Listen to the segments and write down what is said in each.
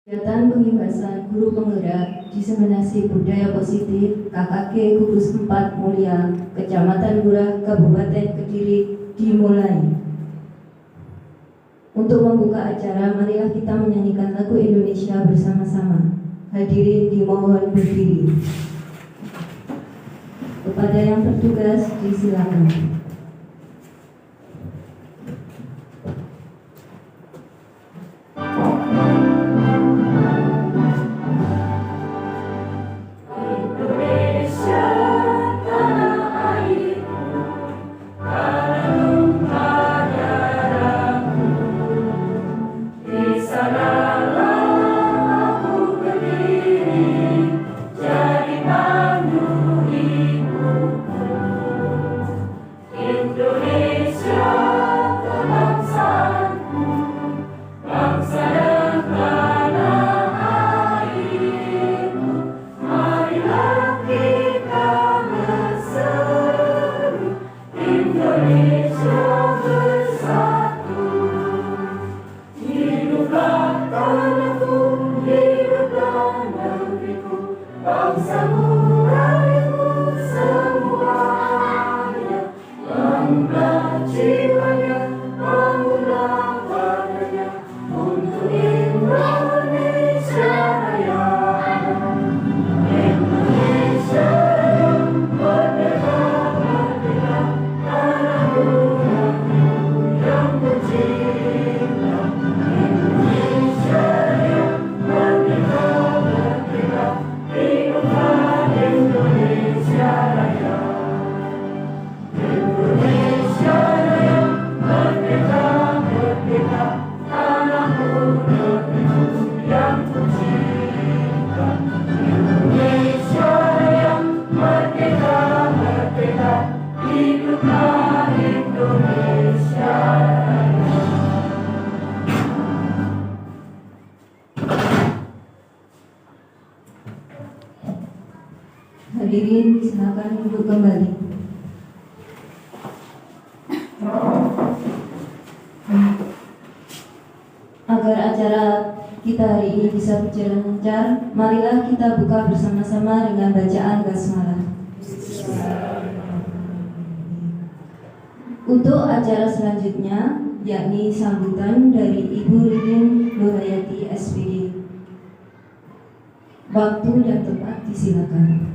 Kegiatan pengimbasan guru penggerak diseminasi budaya positif KKG Gugus 4 Mulia, Kecamatan Gurah, Kabupaten Kediri dimulai. Untuk membuka acara, marilah kita menyanyikan lagu Indonesia bersama-sama. Hadirin dimohon berdiri. Kepada yang bertugas disilakan. Hadirin silakan duduk kembali. Agar acara kita hari ini bisa berjalan lancar, marilah kita buka bersama-sama dengan bacaan basmalah. Untuk acara selanjutnya, yakni sambutan dari Ibu Ririn Nurhayati SPD. Waktu dan tempat disilakan.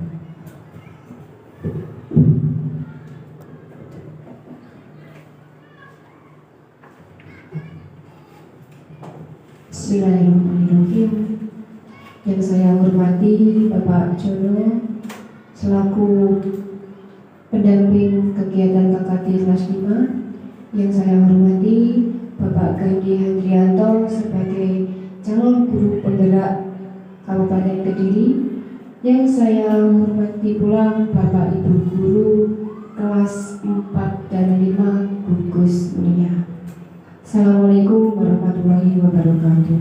Bismillahirrahmanirrahim. Yang saya hormati Bapak Jono selaku pendamping kegiatan KKT kelas 5. Yang saya hormati Bapak Gandhi Hendrianto sebagai calon guru penggerak Kabupaten Kediri. Yang saya hormati pula Bapak Ibu guru kelas 4 dan 5 Gugus Mulia. Assalamualaikum warahmatullahi wabarakatuh.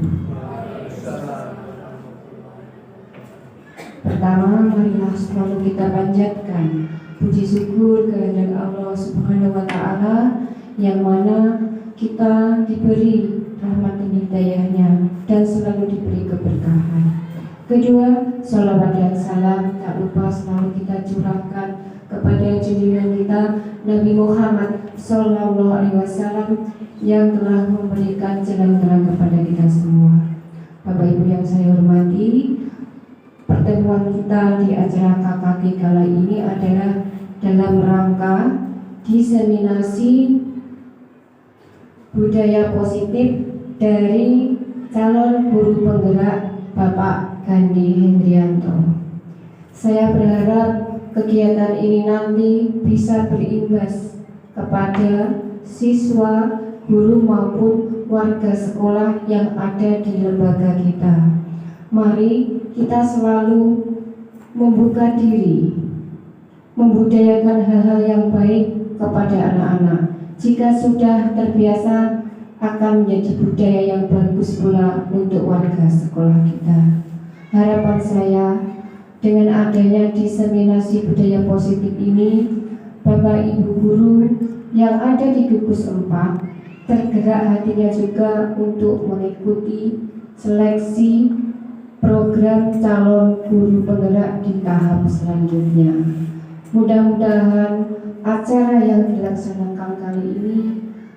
Pertama, marilah selalu kita panjatkan puji syukur kepada Allah Subhanahu wa Ta'ala, yang mana kita diberi rahmat dan hidayahnya dan selalu diberi keberkahan. Kedua, salawat dan salam tak lupa selalu kita curahkan kepada junjungan kita Nabi Muhammad Sallallahu Alaihi Wasallam yang telah memberikan jalan terang kepada kita semua. Bapak Ibu yang saya hormati, pertemuan kita di acara KKG kali ini adalah dalam rangka diseminasi budaya positif dari calon guru penggerak Bapak Gandhi Hendrianto. Saya berharap kegiatan ini nanti bisa berimbas kepada siswa, guru maupun warga sekolah yang ada di lembaga kita. Mari kita selalu membuka diri, membudayakan hal-hal yang baik kepada anak-anak. Jika sudah terbiasa, akan menjadi budaya yang bagus pula untuk warga sekolah kita. Harapan saya, dengan adanya diseminasi budaya positif ini, Bapak Ibu guru yang ada di Gugus 4 tergerak hatinya juga untuk mengikuti seleksi program calon guru penggerak di tahap selanjutnya. Mudah-mudahan acara yang dilaksanakan kali ini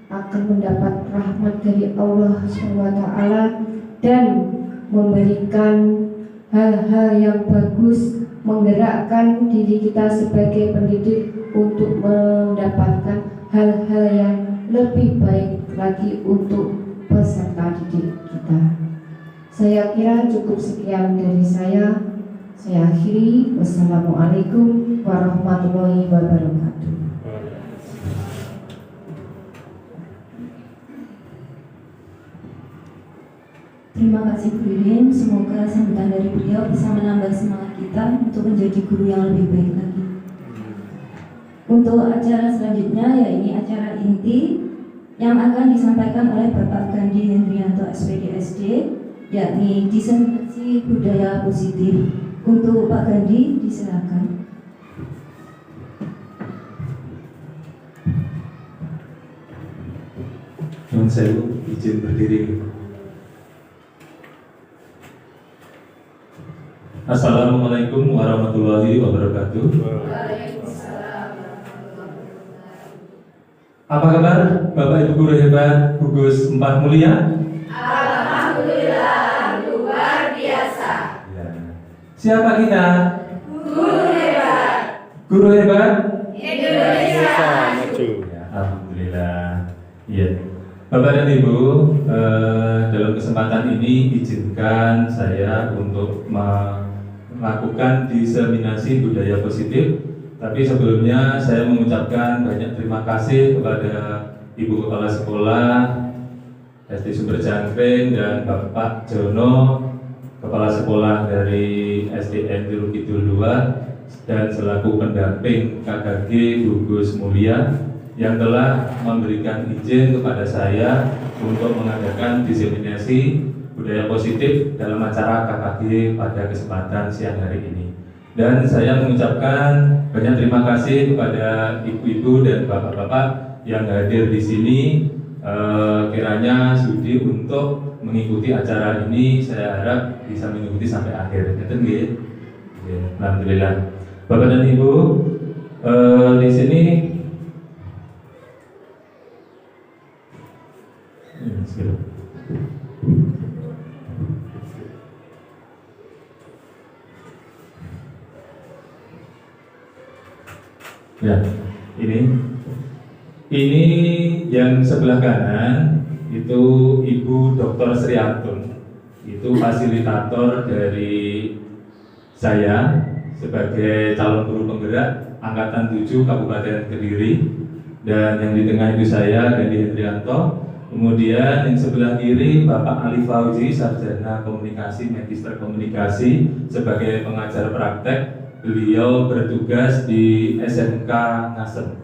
akan mendapat rahmat dari Allah SWT dan memberikan hal-hal yang bagus, menggerakkan diri kita sebagai pendidik untuk mendapatkan hal-hal yang lebih baik lagi untuk peserta didik kita. Saya kira cukup sekian dari saya. Saya akhiri. Wassalamualaikum warahmatullahi wabarakatuh. Terima kasih Bu Lilin, semoga sambutan dari beliau bisa menambah semangat kita untuk menjadi guru yang lebih baik lagi. Untuk acara selanjutnya, yaitu acara inti yang akan disampaikan oleh Bapak Gandhi Hendrianto SPD SD, yakni diseminasi budaya positif. Untuk Pak Gandhi, disilakan. Nuwun sewu, izin berdiri. Assalamualaikum warahmatullahi wabarakatuh. Apa kabar Bapak Ibu guru hebat gugus 4 mulia? Alhamdulillah, luar biasa. Ya. Siapa kita? Guru hebat. Guru hebat? Indonesia maju. Ya, alhamdulillah. Iya. Bapak dan Ibu, dalam kesempatan ini izinkan saya untuk melakukan diseminasi budaya positif. Tapi sebelumnya saya mengucapkan banyak terima kasih kepada Ibu Kepala Sekolah SD Sumber Jangkring dan Bapak Jono, Kepala Sekolah dari SDN Tiruk Kidul 2 dan selaku pendamping KKG Gugus Mulia yang telah memberikan izin kepada saya untuk mengadakan diseminasi budaya positif dalam acara KKG pada kesempatan siang hari ini. Dan saya mengucapkan banyak terima kasih kepada ibu-ibu dan bapak-bapak yang hadir di sini. Kiranya sudi untuk mengikuti acara ini. Saya harap bisa mengikuti sampai akhir. Alhamdulillah. Bapak dan Ibu, di sini ya, ini yang sebelah kanan itu Ibu Dr. Sriantun, itu fasilitator dari saya sebagai calon guru penggerak angkatan 7 Kabupaten Kediri, dan yang di tengah itu saya Gandhi Hendrianto. Kemudian yang sebelah kiri Bapak Ali Fauzi, sarjana komunikasi, magister komunikasi sebagai pengajar praktek. Beliau bertugas di SMK Ngasem.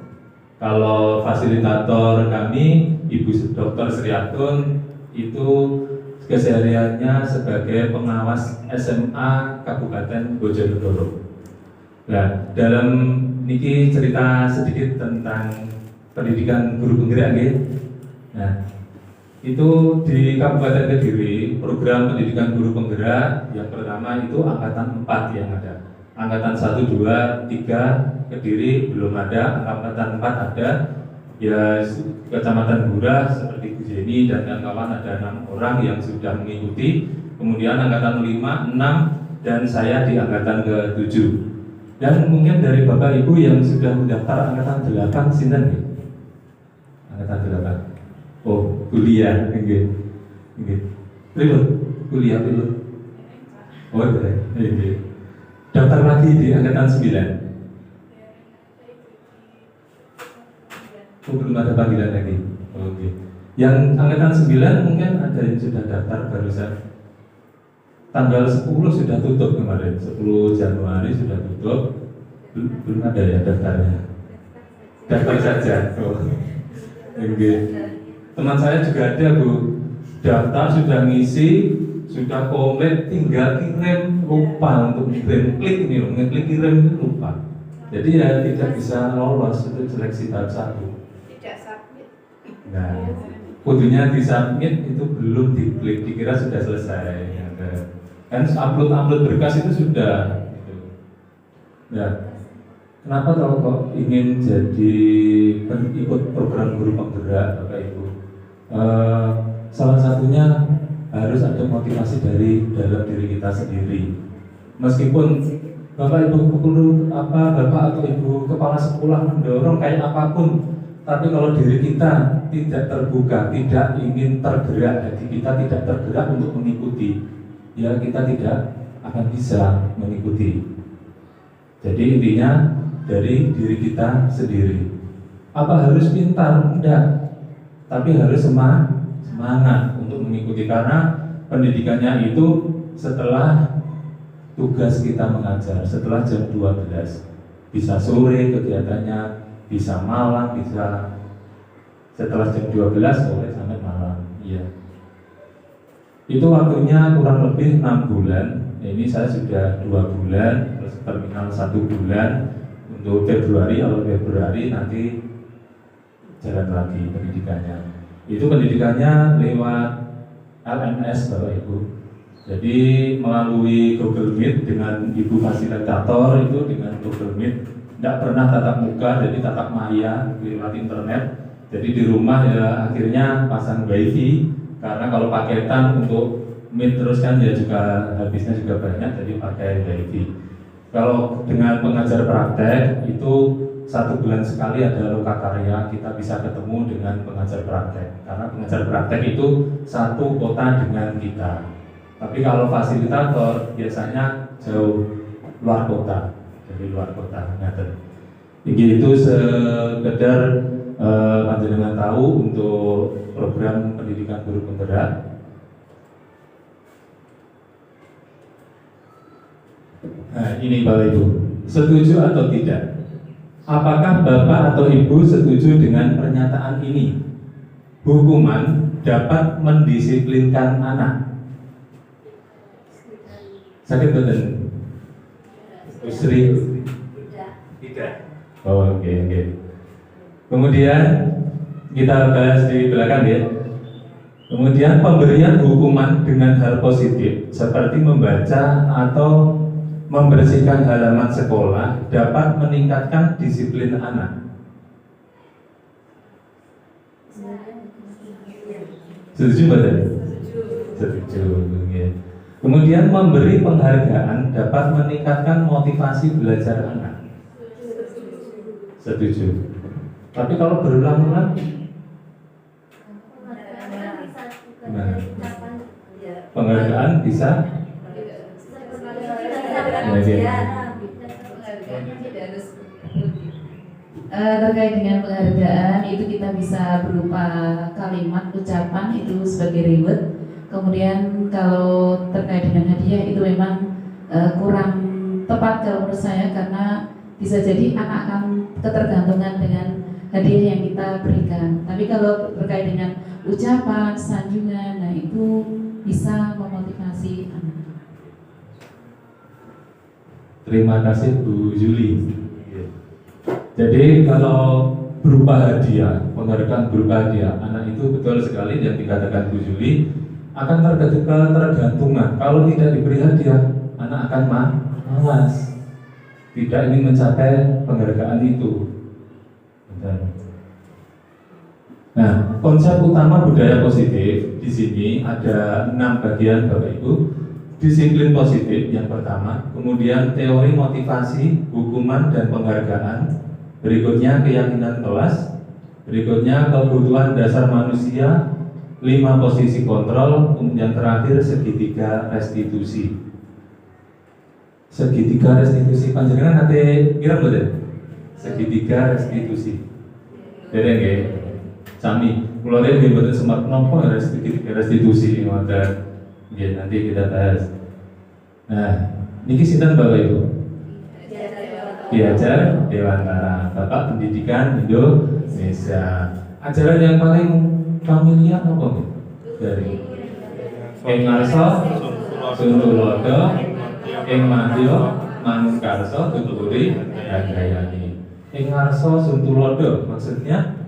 Kalau fasilitator kami, Ibu Dr. Sriantun, itu kesehariannya sebagai pengawas SMA Kabupaten Bojonegoro. Nah, dalam niki cerita sedikit tentang pendidikan guru penggerak nggih. Nah, itu di Kabupaten Kediri, program pendidikan guru penggerak yang pertama itu angkatan 4 yang ada. Angkatan 1, 2, 3 Kediri belum ada, angkatan 4 ada. Ya, Kecamatan Gurah seperti Bu Jenny dan kawan-kawan ada 6 orang yang sudah mengikuti. Kemudian angkatan 5, 6 dan saya di angkatan ke-7. Dan mungkin dari Bapak Ibu yang sudah mendaftar angkatan 8 sinten nggih? Angkatan 8. Oh, kuliah nggih. Nggih. Pripun? Kuliah pripun? Oh, nggih. Daftar lagi di angkatan 9. Oh, belum ada panggilan lagi. Oke. Yang angkatan 9 mungkin ada yang sudah daftar barusan. Tanggal 10 sudah tutup kemarin. 10 Januari sudah tutup. Belum ada ya daftarnya. Daftar saja. Oh. Oke. Teman saya juga ada, Bu. Daftar sudah ngisi, sudah komplit, tinggal kirim, lupa untuk kirim, klik ini loh, ngeklik kirim itu lupa. Jadi ya tidak bisa lolos untuk seleksi tahap 1. Tidak submit. Nah, kudunya disubmit itu belum diklik, dikira sudah selesai. Kan upload berkas itu sudah. Ya, kenapa kalau kok ingin jadi ikut program guru penggerak Bapak Ibu? Salah satunya harus ada motivasi dari dalam diri kita sendiri. Meskipun Bapak Ibu guru Bapak atau Ibu kepala sekolah mendorong kayak apapun, tapi kalau diri kita tidak terbuka, tidak ingin tergerak, hati kita tidak tergerak untuk mengikuti, ya kita tidak akan bisa mengikuti. Jadi intinya dari diri kita sendiri. Apa harus pintar? Enggak. Tapi harus semangat untuk mengikuti, karena pendidikannya itu setelah tugas kita mengajar, setelah jam 12. Bisa sore kegiatannya, bisa malam, bisa setelah jam 12 sore sampai malam. Iya. Itu waktunya kurang lebih 6 bulan. Ini saya sudah 2 bulan, terus terminal 1 bulan. Untuk Februari, awal Februari nanti jalan lagi pendidikannya. Itu pendidikannya lewat LMS Bapak Ibu. Jadi melalui Google Meet dengan Ibu fasilitator itu dengan Google Meet. Tidak pernah tatap muka, jadi tatap maya lewat internet. Jadi di rumah ya akhirnya pasang wifi, karena kalau paketan untuk Meet terus kan ya juga habisnya juga banyak, jadi pakai wifi. Kalau dengan pengajar praktek itu 1 bulan sekali ada lokakarya, kita bisa ketemu dengan pengajar praktek, karena pengajar praktek itu satu kota dengan kita. Tapi kalau fasilitator biasanya jauh luar kota, dari luar kota. Itu sekedar panjenengan tahu untuk program pendidikan guru penggerak. Nah, ini Bapak Ibu, setuju atau tidak? Apakah Bapak atau Ibu setuju dengan pernyataan ini? Hukuman dapat mendisiplinkan anak. Sakit betul? Usri? Tidak. Oh, oke. Kemudian kita bahas di belakang ya. Kemudian pemberian hukuman dengan hal positif seperti membaca atau membersihkan halaman sekolah dapat meningkatkan disiplin anak. Setuju betul? Setuju. Ya. Kemudian memberi penghargaan dapat meningkatkan motivasi belajar anak. Setuju. Tapi kalau berulang-ulang gimana? Penghargaan bisa? Terkait dengan penghargaan itu kita bisa berupa kalimat ucapan itu sebagai reward. Kemudian kalau terkait dengan hadiah itu memang kurang tepat kalau menurut saya, karena bisa jadi anak akan ketergantungan dengan hadiah yang kita berikan. Tapi kalau terkait dengan ucapan, sanjungan, nah itu bisa memotivasi anak. Terima kasih Bu Juli. Jadi kalau berupa hadiah, penghargaan berupa hadiah, anak itu betul sekali yang dikatakan Bu Juli akan tergantungan. Kalau tidak diberi hadiah, anak akan malas, tidak ingin mencapai penghargaan itu. Nah, konsep utama budaya positif di sini ada 6 bagian Bapak Ibu. Disiplin positif yang pertama, kemudian teori motivasi, hukuman dan penghargaan, berikutnya keyakinan kelas, berikutnya kebutuhan dasar manusia, 5 posisi kontrol, kemudian terakhir segitiga restitusi. Segitiga restitusi panjenengan nanti kira betul? Segitiga restitusi. Dereng nggih. Sami, kula nggih mboten sempat nopo restitusi ngoten. Ya, nanti kita bahas. Nah, niki sinten Bapak Ibu? Ki Hajar Dewantara, Bapak Pendidikan Indonesia. Ajaran yang paling familiar apa nih? Dari ing ngarsa suntulodo, ing madya manungkarsa tuturi gayani. Ing ngarsa suntulodo maksudnya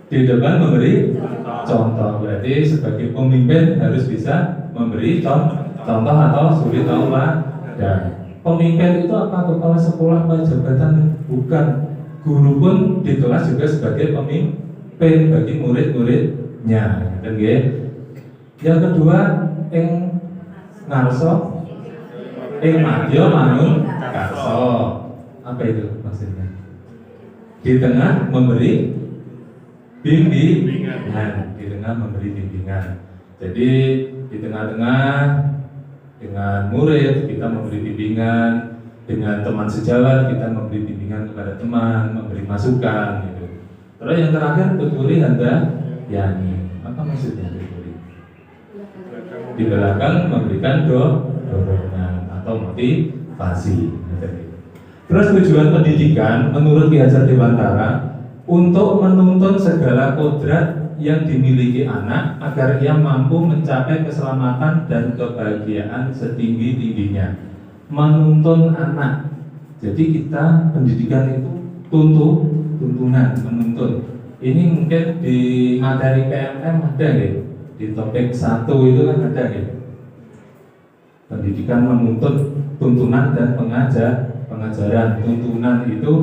di depan memberi contoh. Berarti sebagai pemimpin harus bisa memberi contoh atau suri tauladan. Pemimpin itu apa? Kepala sekolah, jabatan? Bukan. Guru pun di kelas juga sebagai pemimpin bagi murid-muridnya. Yang kedua, ing ngarso, ing madya manung karso. Apa itu maksudnya? Di tengah memberi bimbingan, di tengah memberi bimbingan. Jadi di tengah-tengah dengan murid kita memberi bimbingan, dengan teman sejawat kita memberi bimbingan kepada teman, memberi masukan gitu. Terus yang terakhir tuturi handa yani. Apa maksudnya tuturi? Di belakang memberikan dorongan atau motivasi. Terus tujuan pendidikan menurut Ki Hajar Dewantara untuk menuntun segala kodrat yang dimiliki anak agar ia mampu mencapai keselamatan dan kebahagiaan setinggi-tingginya. Menuntun anak. Jadi kita pendidikan itu tuntunan, menuntun. Ini mungkin di materi PMM ada ya. Di topik 1 itu kan ada ya. Pendidikan menuntun, tuntunan dan pengajaran. Tuntunan itu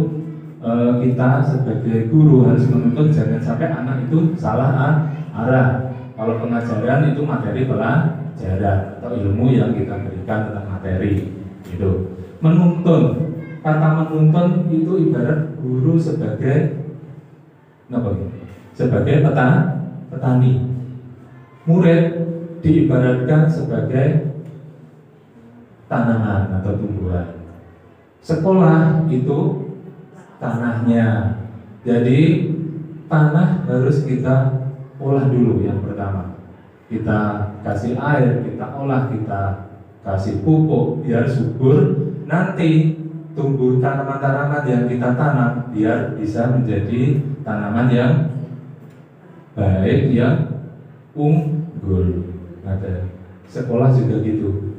kita sebagai guru harus menuntun jangan sampai anak itu salah arah. Kalau pengajaran itu materi pelajaran atau ilmu yang kita berikan tentang materi itu. Menuntun, kata menuntun itu ibarat guru sebagai sebagai petani. Murid diibaratkan sebagai tanaman atau tumbuhan. Sekolah itu tanahnya. Jadi tanah harus kita olah dulu yang pertama. Kita kasih air, kita olah, kita kasih pupuk biar subur. Nanti tumbuh tanaman-tanaman yang kita tanam biar bisa menjadi tanaman yang baik, yang unggul. Ada sekolah juga gitu.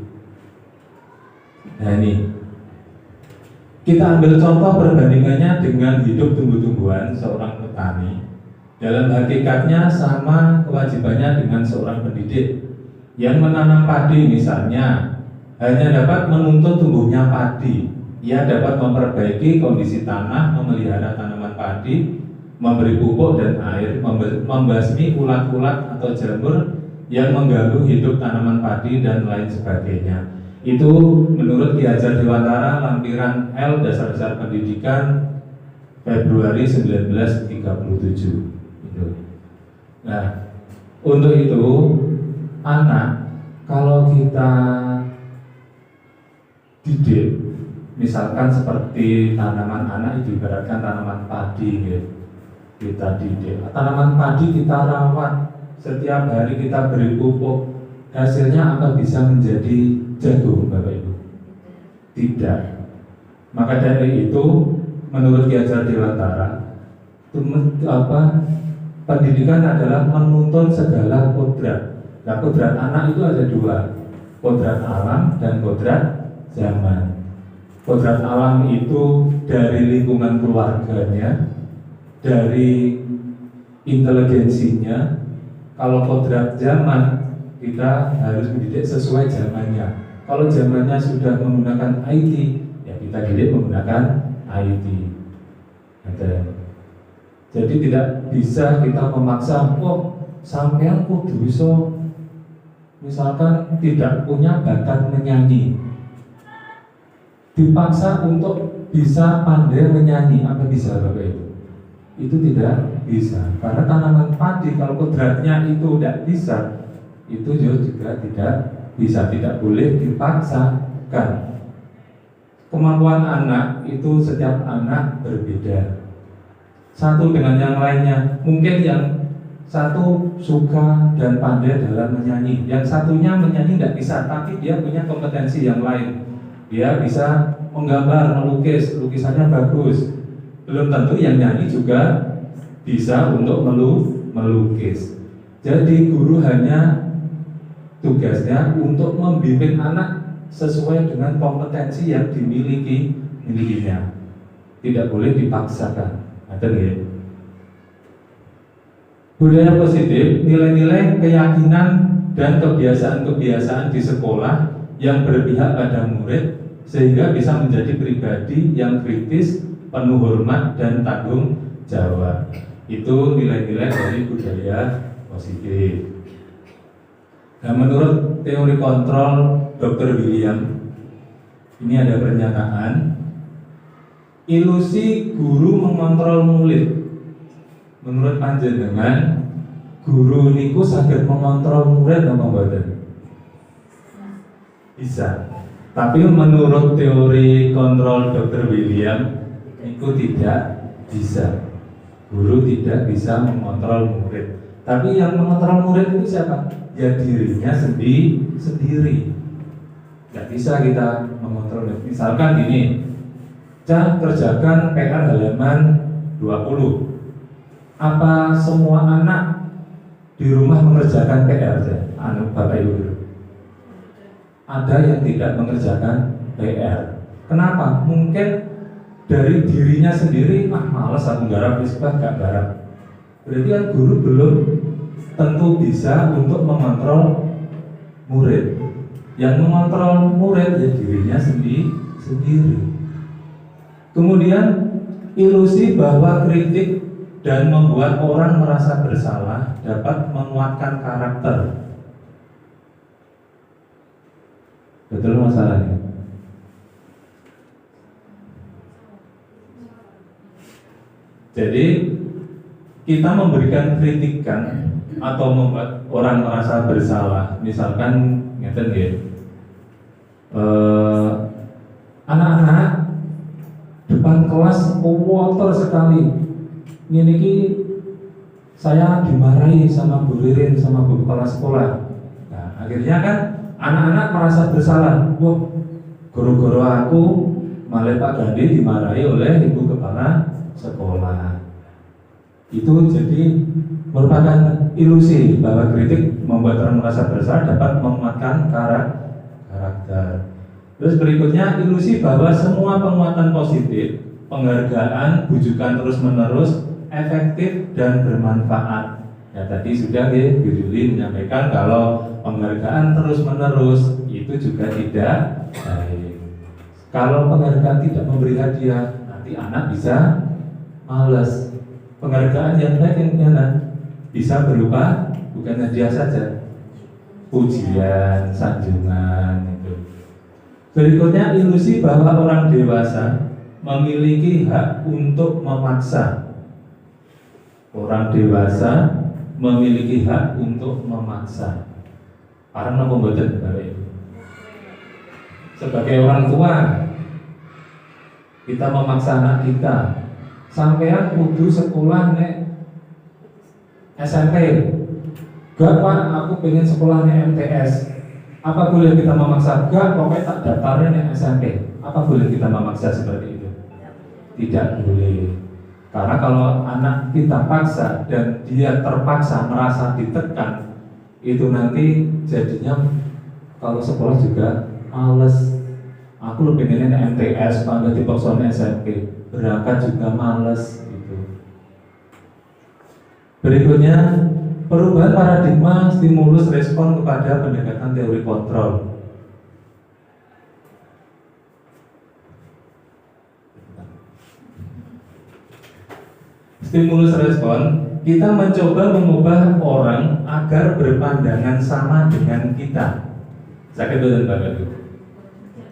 Nah ini kita ambil contoh perbandingannya dengan hidup tumbuh-tumbuhan seorang petani. Dalam hakikatnya sama kewajibannya dengan seorang pendidik yang menanam padi misalnya, hanya dapat menuntun tumbuhnya padi. Ia dapat memperbaiki kondisi tanah, memelihara tanaman padi, memberi pupuk dan air, membasmi ulat-ulat atau jamur yang mengganggu hidup tanaman padi dan lain sebagainya. Itu menurut Ki Hajar Dewantara lampiran L Dasar-Dasar Pendidikan Februari 1937 itu. Nah, untuk itu anak kalau kita didik, misalkan seperti tanaman anak itu ibaratkan tanaman padi gitu. Kita didik, tanaman padi kita rawat, setiap hari kita beri pupuk, hasilnya apa bisa menjadi jagung Bapak Ibu? Tidak. Maka dari itu menurut Ki Hajar Dewantara pendidikan adalah menuntun segala kodrat. Nah, kodrat anak itu ada dua, kodrat alam dan kodrat zaman. Kodrat alam itu dari lingkungan keluarganya, dari inteligensinya. Kalau kodrat zaman kita harus mendidik sesuai zamannya. Kalau zamannya sudah menggunakan IT, ya kita didik menggunakan IT. Jadi tidak bisa kita memaksa, sampean kudu iso misalkan tidak punya bakat menyanyi, dipaksa untuk bisa pandai menyanyi, apa bisa Bapak Ibu? Itu tidak bisa, karena tanaman padi kalau kodratnya itu tidak bisa, itu juga tidak bisa, tidak boleh dipaksakan. Kemampuan anak itu setiap anak berbeda, satu dengan yang lainnya. Mungkin yang satu suka dan pandai dalam menyanyi, yang satunya menyanyi tidak bisa, tapi dia punya kompetensi yang lain. Dia bisa menggambar, melukis, lukisannya bagus. Belum tentu yang nyanyi juga bisa untuk melukis. Jadi guru hanya tugasnya untuk membimbing anak sesuai dengan kompetensi yang dimilikinya. Tidak boleh dipaksakan. Ada ya? Budaya positif, nilai-nilai, keyakinan, dan kebiasaan-kebiasaan di sekolah yang berpihak pada murid sehingga bisa menjadi pribadi yang kritis, penuh hormat, dan tanggung jawab. Itu nilai-nilai dari budaya positif. Nah, menurut teori kontrol Dr. William, ini ada pernyataan, ilusi guru mengontrol murid. Menurut panjenengan, guru niku saged mengontrol murid apa mboten? Bisa. Tapi menurut teori kontrol Dr. William, niku tidak bisa. Guru tidak bisa mengontrol murid. Tapi yang mengontrol murid itu siapa? Ya dirinya sendiri. Tidak bisa kita mengontrol. Misalkan gini, Cah kerjakan PR halaman 20. Apa semua anak di rumah mengerjakan PR? Bapak Ibu, ada yang tidak mengerjakan PR. Kenapa? Mungkin dari dirinya sendiri, malas aku garap, gak garap. Berarti kan guru belum tentu bisa untuk mengontrol murid. Yang mengontrol murid ya dirinya sendiri. Kemudian ilusi bahwa kritik dan membuat orang merasa bersalah dapat menguatkan karakter. Betul masalahnya? Jadi kita memberikan kritikan atau membuat orang merasa bersalah. Misalkan ngeten nggih. Anak-anak depan kelas kotor sekali. Ini saya dimarahi sama Bu Ririn, sama Bu Kepala Sekolah. Nah, akhirnya kan anak-anak merasa bersalah. Wah, goro-goro aku malah Pak Gandhi dimarahi oleh Ibu Kepala Sekolah. Itu jadi merupakan ilusi bahwa kritik membuat orang merasa bersalah dapat menguatkan karakter. Terus berikutnya ilusi bahwa semua penguatan positif, penghargaan, bujukan terus-menerus efektif dan bermanfaat. Ya tadi sudah Bu Juli menyampaikan kalau penghargaan terus-menerus itu juga tidak baik. Kalau penghargaan tidak memberi hadiah, nanti anak bisa malas. Penghargaan yang baik yang mana? Bisa berupa bukan hadiah saja, pujian, sanjungan itu. Berikutnya ilusi bahwa orang dewasa memiliki hak untuk memaksa. Orang dewasa memiliki hak untuk memaksa. Karena pemboten Bapak Ibu. Sebagai orang tua, kita memaksa anak kita. Sampean kudu sekolah nek SMP. Gak Pak, aku pengen sekolah nek MTS. Apa boleh kita memaksa? Gak, pokoknya tak daftarnya nek SMP. Apa boleh kita memaksa seperti itu? Tidak boleh. Karena kalau anak kita paksa dan dia terpaksa merasa ditekan, itu nanti jadinya kalau sekolah juga males. Aku lebih pengen MTS, pada dipaksa SMP, berangkat juga males gitu. Berikutnya perubahan paradigma stimulus respon kepada pendekatan teori kontrol. Stimulus respon, kita mencoba mengubah orang agar berpandangan sama dengan kita. Sakit betul Bapak Ibu?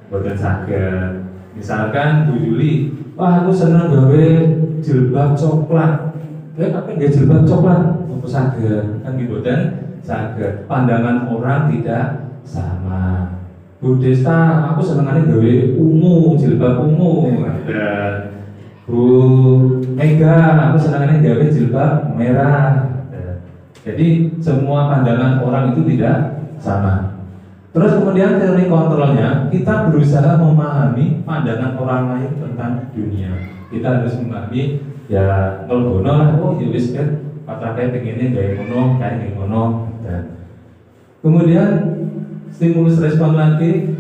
Betul sakit. Misalkan Bu Yuli, wah aku senang gawe jilbab coklat. Apa nggak jilbab coklat? Aku sakit. Kan gitu dan sakit. Pandangan orang tidak sama. Bu Desta, aku senangannya gawe ungu, jilbab ungu. Dan Bu Mega, aku senangannya gawe jilbab merah. Jadi semua pandangan orang itu tidak sama. Terus kemudian teori kontrolnya, kita berusaha memahami pandangan orang lain tentang dunia. Kita harus memahami ya ngelgono lah, oh ya wis kan patrake pengennya kayak ngono, kayak ngono. Kemudian stimulus respon lagi,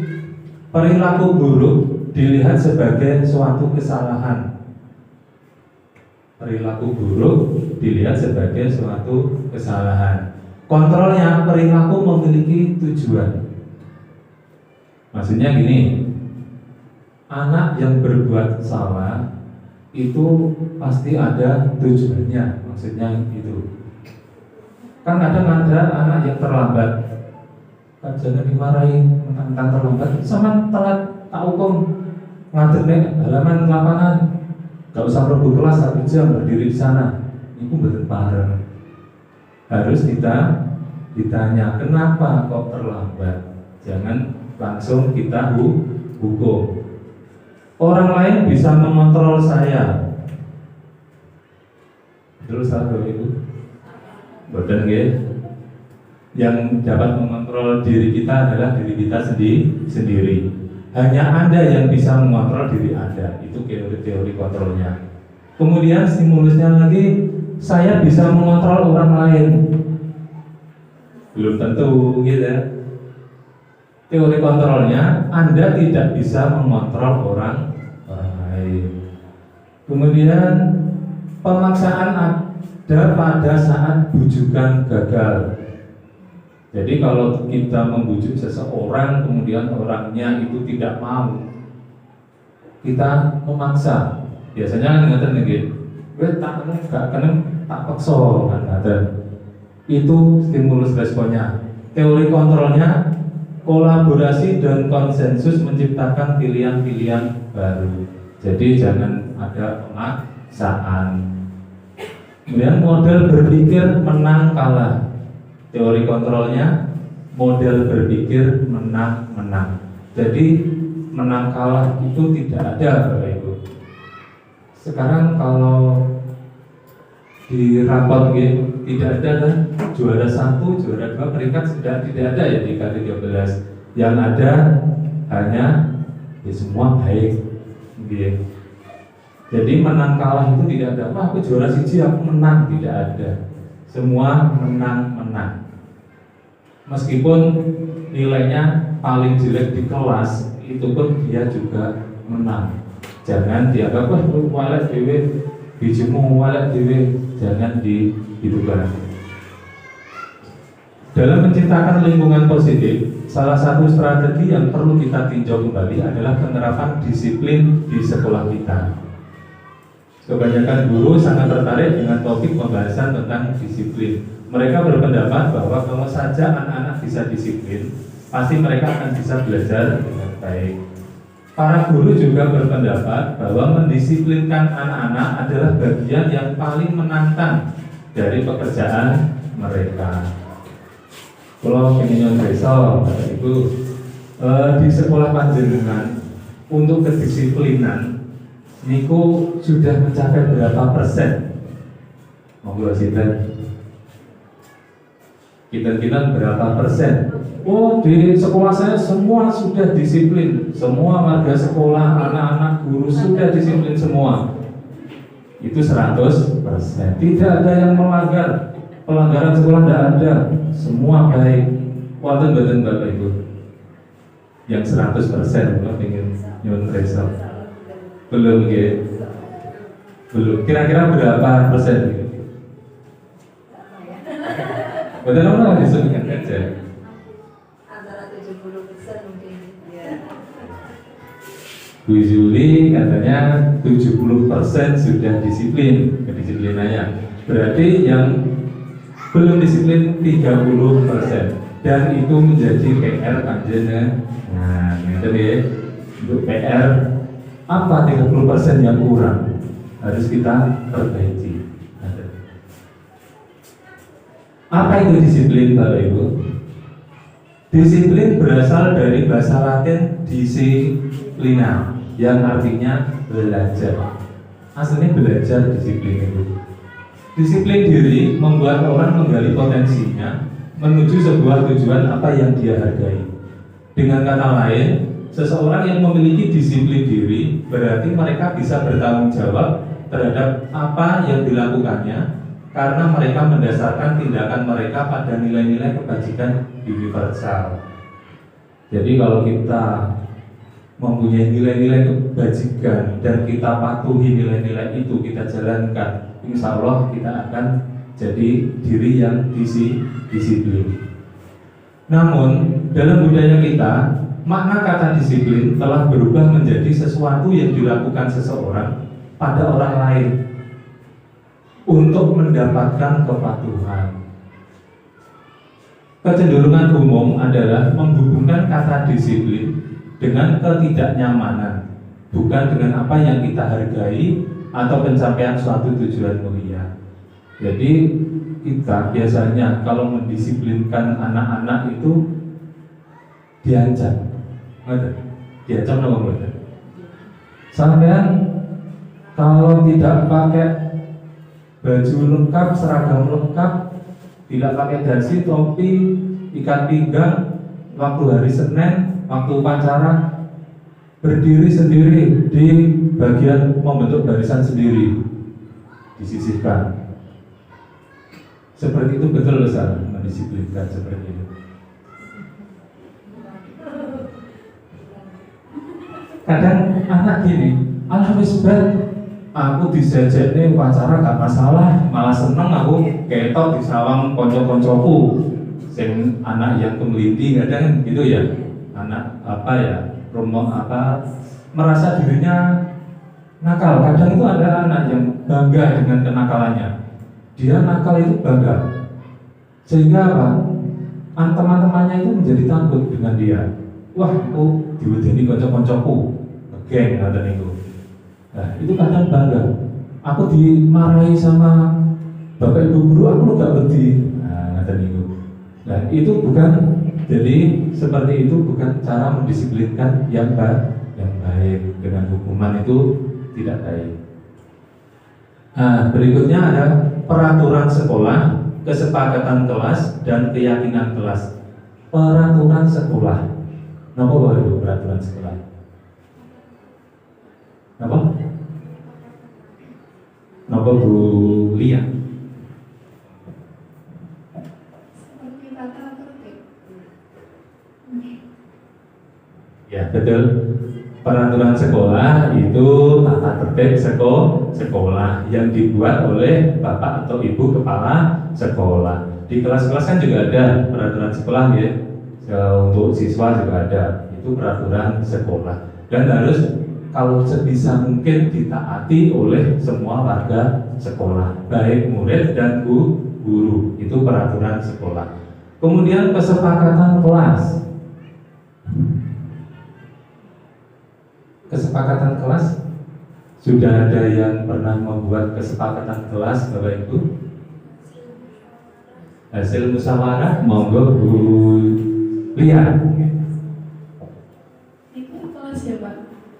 perilaku buruk dilihat sebagai suatu kesalahan. perilaku buruk dilihat sebagai suatu kesalahan. Kontrolnya, perilaku memiliki tujuan. Maksudnya gini, anak yang berbuat salah itu pasti ada tujuannya. Maksudnya itu. Kan kadang ada anak yang terlambat, kan jangan dimarahi tentang terlambat, sama telat tak hukum ngadeg nek halaman lapangan, gak usah rebu kelas 1 jam berdiri di sana. Itu betul parah. Harus kita ditanya kenapa kok terlambat. Jangan langsung kita hukum. Orang lain bisa mengontrol saya. Terus satu itu, betul nggih? Yang dapat mengontrol diri kita adalah diri kita sendiri. Hanya Anda yang bisa mengontrol diri Anda. Itu teori kontrolnya. Kemudian stimulusnya lagi, saya bisa mengontrol orang lain. Belum tentu gitu. Teori kontrolnya, Anda tidak bisa mengontrol orang lain. Kemudian pemaksaan ada pada saat bujukan gagal. Jadi kalau kita membujuk seseorang kemudian orangnya itu tidak mau, kita memaksa. Biasanya ngaten nggih, kowe tak gak kenen tak paksa kan ngaten. Itu stimulus responnya. Teori kontrolnya, kolaborasi dan konsensus menciptakan pilihan-pilihan baru. Jadi jangan ada pemaksaan. Kemudian model berpikir menang kalah. Teori kontrolnya model berpikir menang-menang. Jadi menang kalah itu tidak ada, Bapak Ibu. Sekarang kalau di rapot tidak ada kan juara 1, juara 2 peringkat sudah tidak ada ya di K13. Yang ada hanya semua baik. Jadi menang kalah itu tidak ada. Wah, aku juara 1 aku menang, tidak ada. Semua menang-menang. Meskipun nilainya paling jelek di kelas, itu pun dia juga menang. Jangan dianggap wah walek dhewe, bijimu walek dhewe, jangan dihidupkan. Dalam menciptakan lingkungan positif, salah satu strategi yang perlu kita tinjau kembali adalah penerapan disiplin di sekolah kita. Kebanyakan guru sangat tertarik dengan topik pembahasan tentang disiplin. Mereka berpendapat bahwa kalau saja anak-anak bisa disiplin, pasti mereka akan bisa belajar dengan baik. Para guru juga berpendapat bahwa mendisiplinkan anak-anak adalah bagian yang paling menantang dari pekerjaan mereka. Kalau ingin nyontoh, itu di sekolah panjenengan untuk kedisiplinan niku sudah mencapai berapa persen? Monggo sinten? Kita berapa persen? Oh, di sekolah saya semua sudah disiplin. Semua warga sekolah, anak-anak, guru sudah disiplin semua. Itu 100%. Tidak ada yang melanggar. Pelanggaran sekolah tidak ada. Semua baik. Wonten mboten Bapak Ibu? Yang 100% kalau ingin nyuwun result. Belum nggih. Belum. Kira-kira berapa persen? Betul apa disebutkan aja? Antara 70% mungkin. Bu Juli katanya 70% sudah disiplin kedisiplinannya. Berarti yang belum disiplin 30%. Dan itu menjadi PR panjenengan. Nah, gitu ya. Untuk PR apa 30% yang kurang harus kita perbaiki. Apa itu disiplin, Bapak Ibu? Disiplin berasal dari bahasa Latin disiplina, yang artinya belajar. Aslinya belajar disiplin itu. Disiplin diri membuat orang menggali potensinya menuju sebuah tujuan apa yang dia hargai. Dengan kata lain, seseorang yang memiliki disiplin diri berarti mereka bisa bertanggung jawab terhadap apa yang dilakukannya, karena mereka mendasarkan tindakan mereka pada nilai-nilai kebajikan universal. Jadi kalau kita mempunyai nilai-nilai kebajikan dan kita patuhi nilai-nilai itu, kita jalankan, insya Allah kita akan jadi diri yang disiplin. Namun dalam budaya kita, makna kata disiplin telah berubah menjadi sesuatu yang dilakukan seseorang pada orang lain untuk mendapatkan kepatuhan. Kecenderungan umum adalah menghubungkan kata disiplin dengan ketidaknyamanan, bukan dengan apa yang kita hargai atau pencapaian suatu tujuan mulia. Jadi kita biasanya kalau mendisiplinkan anak-anak itu diancam, diancam apa enggak? Sampean kalau tidak pakai baju lengkap, seragam lengkap, tidak pakai dasi, topi, ikat pinggang, waktu hari Senin, waktu upacara, berdiri sendiri di bagian membentuk barisan sendiri, disisihkan. Seperti itu betul Ustaz, mendisiplinkan seperti itu. Kadang anak gini, alhamdulillah aku disejekne upacara gak masalah, malah seneng aku ketok disawang konco-koncoku sing anak yang kemelinti, kadang gitu ya. Anak apa ya, merasa dirinya nakal. Kadang itu ada anak yang bangga dengan kenakalannya. Dia nakal itu bangga, sehingga apa? Teman-temannya itu menjadi takut dengan dia. Wah, aku diwedeni konco-koncoku, geng ada itu. Nah, itu kadang bangga. Aku dimarahi sama bapak ibu guru, aku gak beti. Nah, ada itu. Nah, itu bukan. Jadi seperti itu bukan cara mendisiplinkan yang baik. Dengan hukuman itu tidak baik. Nah, berikutnya ada peraturan sekolah, kesepakatan kelas, dan keyakinan kelas. Peraturan sekolah. Napa baru peraturan sekolah? Napa? Napa Bu Lia? Ya betul. Peraturan sekolah itu tata tertib sekolah yang dibuat oleh bapak atau ibu kepala sekolah. Di kelas-kelas kan juga ada peraturan sekolah ya. Untuk siswa juga ada. Itu peraturan sekolah dan harus kalau sebisa mungkin ditaati oleh semua warga sekolah, baik murid dan guru. Itu peraturan sekolah. Kemudian kesepakatan kelas. Kesepakatan kelas, sudah ada yang pernah membuat kesepakatan kelas Bapak Ibu? Hasil musyawarah, monggo Bu Lia. Itu kelas ya Pak?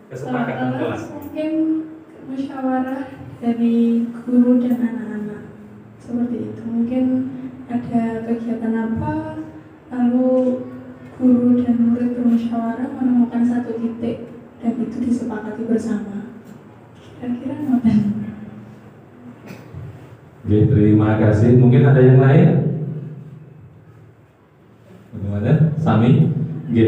Kesepakatan kelas. Mungkin musyawarah dari guru dan anak-anak seperti itu. Mungkin ada kegiatan apa, lalu guru dan murid bermusyawarah menemukan satu titik dan itu disepakati bersama. Kira-kira ngapain? Oke, terima kasih. Mungkin ada yang lain? Bagaimana? Sami? Oke,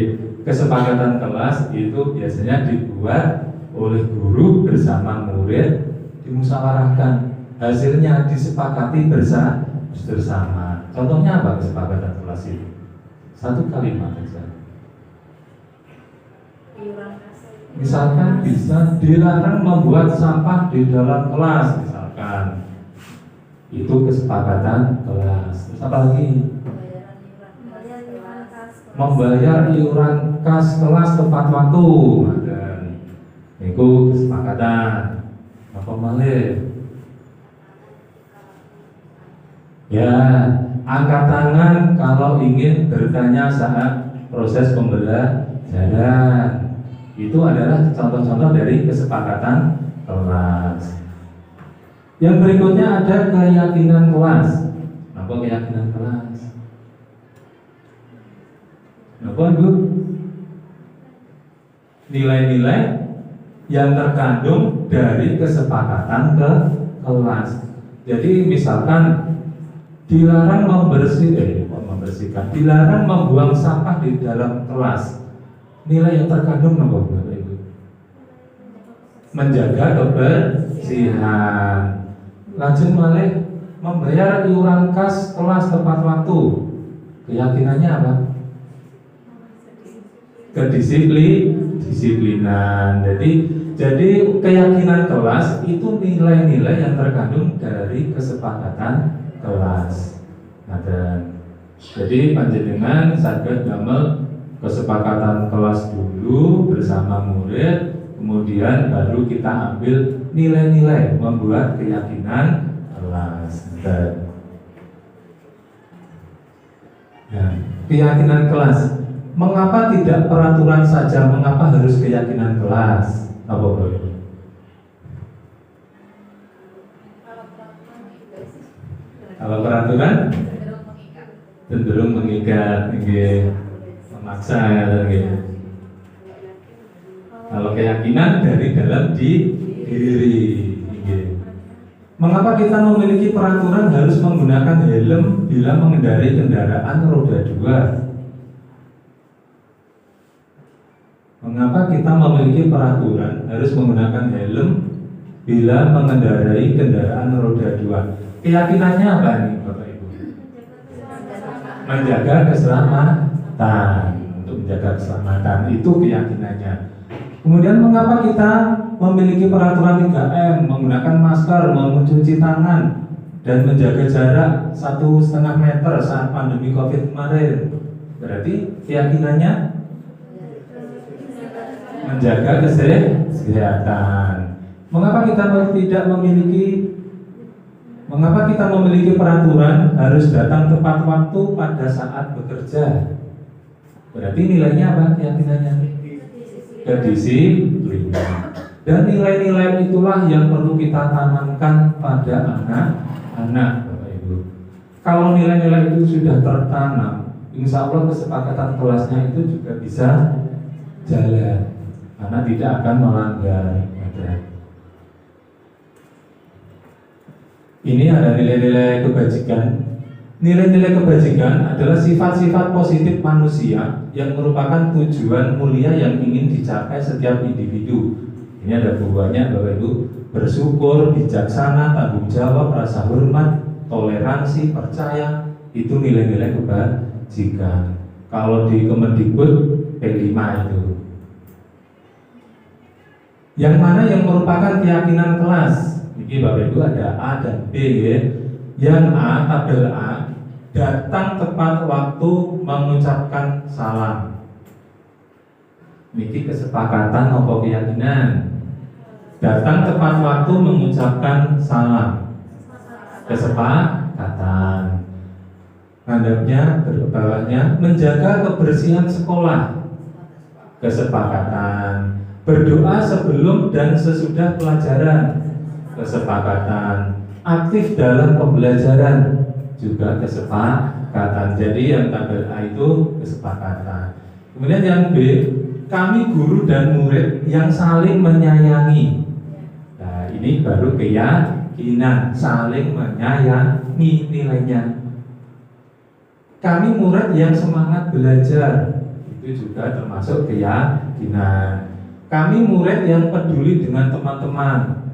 kesepakatan kelas itu biasanya dibuat oleh guru bersama murid, dimusyawarahkan. Hasilnya disepakati bersama. Contohnya apa kesepakatan kelas itu? Satu kalimat saja. Misalkan bisa dilarang membuat sampah di dalam kelas, misalkan. Itu kesepakatan kelas. Terus apa lagi? Membayar iuran kas kelas tepat waktu. Itu kesepakatan. Apa malih? Ya, angkat tangan kalau ingin bertanya saat proses pembelajaran. Itu adalah contoh-contoh dari kesepakatan kelas. Yang berikutnya ada keyakinan kelas. Apa keyakinan kelas? Apa Bu? Nilai-nilai yang terkandung dari kesepakatan ke kelas. Jadi misalkan dilarang membersihkan, dilarang membuang sampah di dalam kelas. Nilai yang terkandung apa Bapak Ibu? menjaga kebersihan. Lajeng malih membayar iuran kas kelas tepat waktu. Keyakinannya apa? Kedisiplinan. Jadi keyakinan kelas itu nilai-nilai yang terkandung dari kesepakatan kelas. Nah, jadi panjenengan saged damel kesepakatan kelas dulu bersama murid, kemudian baru kita ambil nilai-nilai membuat keyakinan kelas. Nah, keyakinan kelas. Mengapa tidak peraturan saja? Mengapa harus keyakinan kelas? Apa boleh? Kalau peraturan cenderung mengikat, memaksa, gitu. Kalau keyakinan dari dalam diri. Mengapa kita memiliki peraturan harus menggunakan helm bila mengendarai kendaraan roda 2? Mengapa kita memiliki peraturan harus menggunakan helm bila mengendarai kendaraan roda 2? Keyakinannya apa nih Bapak Ibu? Menjaga keselamatan. Untuk menjaga keselamatan itu keyakinannya. Kemudian mengapa kita memiliki peraturan 3M, menggunakan masker, mencuci tangan, dan menjaga jarak 1,5 meter saat pandemi COVID kemarin? Berarti keyakinannya menjaga kesehatan. Mengapa kita memiliki peraturan harus datang tepat waktu pada saat bekerja? Berarti nilainya apa keyakinannya? Kedisiplinan. Dan nilai-nilai itulah yang perlu kita tanamkan pada anak-anak, Bapak Ibu. Kalau nilai-nilai itu sudah tertanam, insya Allah kesepakatan kelasnya itu juga bisa jalan, karena tidak akan melanggar. Ini ada nilai-nilai kebajikan. Nilai-nilai kebajikan adalah sifat-sifat positif manusia yang merupakan tujuan mulia yang ingin dicapai setiap individu. Ini ada buahnya Bapak Ibu: bersyukur, bijaksana, tanggung jawab, rasa hormat, toleransi, percaya. Itu nilai-nilai kebajikan. Kalau di Kemendikbud P5 itu. Yang mana yang merupakan keyakinan kelas? Ini Bapak Ibu ada A dan B ya. Yang A, tabel A, datang tepat waktu mengucapkan salam. Niki kesepakatan apa keyakinan? Datang tepat waktu mengucapkan salam. Kesepakatan. Ngadapnya, bawahnya menjaga kebersihan sekolah. Kesepakatan. Berdoa sebelum dan sesudah pelajaran. Kesepakatan. Aktif dalam pembelajaran, juga kesepakatan. Jadi yang tabel A itu kesepakatan. Kemudian yang B, kami guru dan murid yang saling menyayangi. Nah, ini baru keyakinan, saling menyayangi nilainya. Kami murid yang semangat belajar, itu juga termasuk keyakinan. Kami murid yang peduli dengan teman-teman,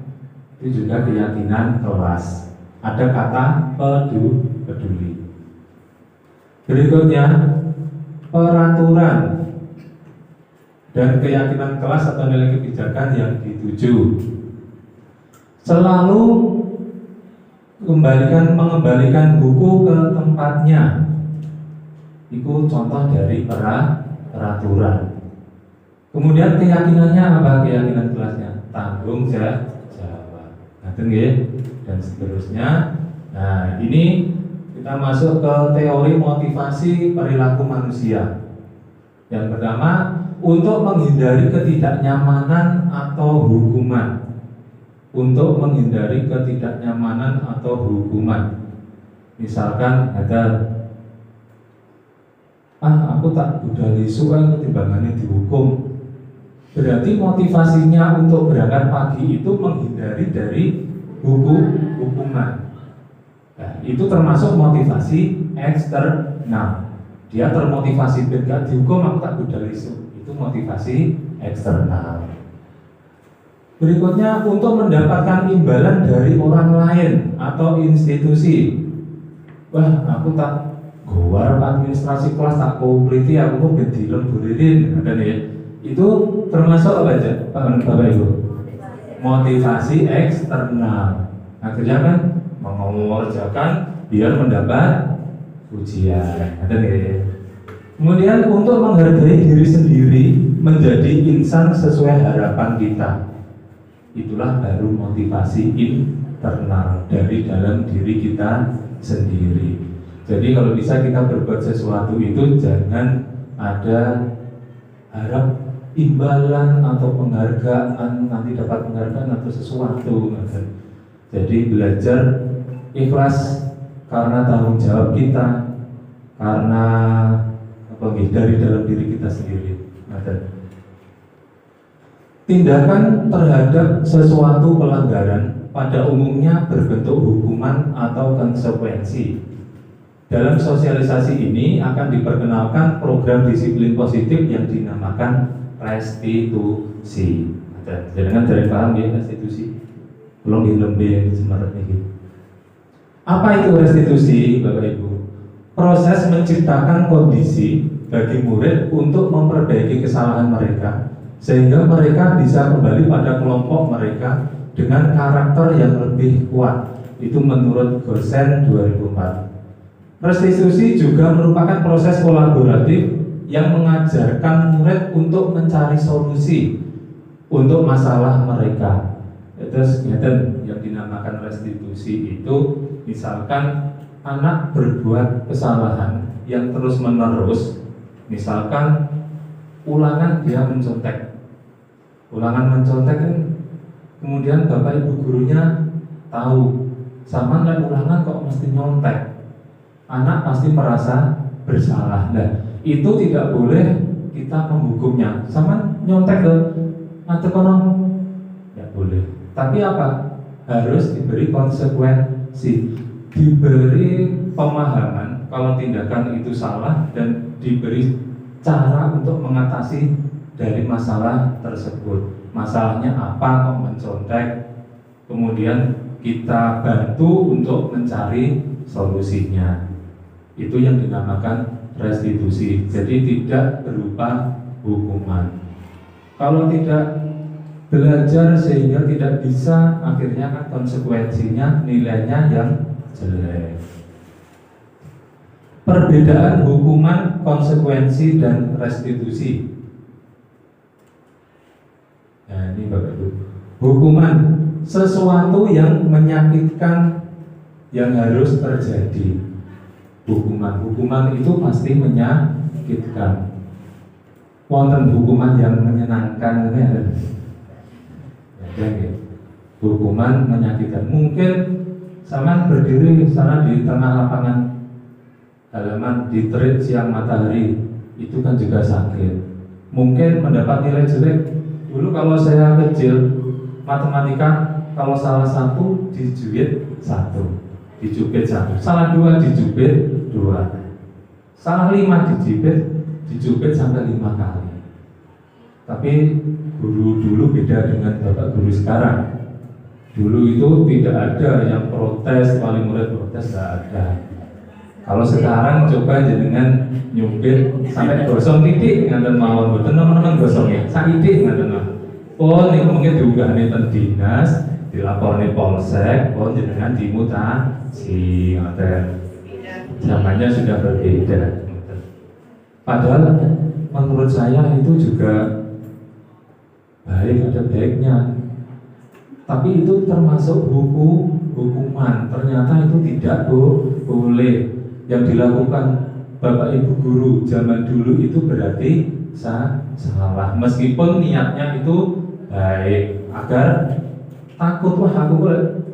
itu juga keyakinan kelas. Ada kata peduli. Berikutnya peraturan dan keyakinan kelas atau nilai kebijakan yang dituju. Selalu mengembalikan buku ke tempatnya. Itu contoh dari peraturan. Kemudian keyakinannya apa? Keyakinan kelasnya tanggung jawab. Dan seterusnya. Nah, ini kita masuk ke teori motivasi perilaku manusia. Yang pertama, untuk menghindari ketidaknyamanan atau hukuman. Untuk menghindari ketidaknyamanan atau hukuman. Misalkan ada, aku tak budali suka ketimbangannya dihukum. Berarti motivasinya untuk berangkat pagi itu menghindari dari hukuman. Nah, itu termasuk motivasi eksternal. Dia termotivasi berangkat dihukum, aku tak budal isu. Itu motivasi eksternal. Berikutnya, untuk mendapatkan imbalan dari orang lain atau institusi. Wah, aku tak gowar administrasi kelas tak kompliti, aku kok ben dilemburirin, ya. Itu termasuk apa aja, Bapak Ibu? Motivasi eksternal. Akhirnya kan mengerjakan biar mendapat pujian, ya. Kemudian untuk menghargai diri sendiri, menjadi insan sesuai harapan kita. Itulah baru motivasi internal dari dalam diri kita sendiri. Jadi kalau bisa kita berbuat sesuatu itu jangan ada harap imbalan atau penghargaan, nanti dapat penghargaan atau sesuatu. Jadi belajar ikhlas karena tanggung jawab kita, karena dari dalam diri kita sendiri. Tindakan terhadap sesuatu pelanggaran pada umumnya berbentuk hukuman atau konsekuensi. Dalam sosialisasi ini akan diperkenalkan program disiplin positif yang dinamakan restitusi. Jangan dari paham ya restitusi. Belum dilembih sebenarnya. Apa itu restitusi, Bapak Ibu? Proses menciptakan kondisi bagi murid untuk memperbaiki kesalahan mereka, sehingga mereka bisa kembali pada kelompok mereka dengan karakter yang lebih kuat. Itu menurut Gosen 2004. Restitusi juga merupakan proses kolaboratif yang mengajarkan murid untuk mencari solusi untuk masalah mereka. Terus yang dinamakan restitusi itu, misalkan anak berbuat kesalahan yang terus-menerus, misalkan ulangan dia mencontek. Ulangan mencontek kan kemudian Bapak Ibu gurunya tahu, sama nggak ulangan kok mesti nyontek. Anak pasti merasa bersalah. Nah, itu tidak boleh kita menghukumnya. Sama nyontek ke nanti kono tidak boleh. Tapi apa? Harus diberi konsekuensi, diberi pemahaman kalau tindakan itu salah dan diberi cara untuk mengatasi dari masalah tersebut. Masalahnya apa kok mencontek? Kemudian kita bantu untuk mencari solusinya. Itu yang dinamakan restitusi. Jadi tidak berupa hukuman. Kalau tidak belajar sehingga tidak bisa, akhirnya kan konsekuensinya nilainya yang jelek. Perbedaan hukuman, konsekuensi, dan restitusi. Nah ini Bapak Ibu. Hukuman, sesuatu yang menyakitkan yang harus terjadi. Hukuman itu pasti menyakitkan. Wonten hukuman yang menyenangkan, ya. Hukuman menyakitkan. Mungkin sama berdiri sana di tengah lapangan halaman di terik siang matahari, itu kan juga sakit. Mungkin mendapat nilai jelek. Dulu kalau saya kecil, matematika kalau salah satu dijubit satu, salah dua dijubit dua, salah 5 dijubit sampai 5 kali. Tapi guru dulu beda dengan bapak guru sekarang. Dulu itu tidak ada yang protes, wali murid protes, tidak ada. Kalau sekarang coba jenengan nyubit sampai gosong titik nganten mawon, boten teman-teman gosongnya sakitik nganten mawon. Oh, ini mungkin diunggah nih ten dinas, dilapor nih polsek, oh jenengan dimutasi, ngoten. Zamannya sudah berbeda. Padahal menurut saya itu juga baik, ada baiknya. Tapi itu termasuk hukuman. Ternyata itu tidak boleh. Yang dilakukan Bapak Ibu guru zaman dulu itu berarti salah. Meskipun niatnya itu baik, agar takut, wah aku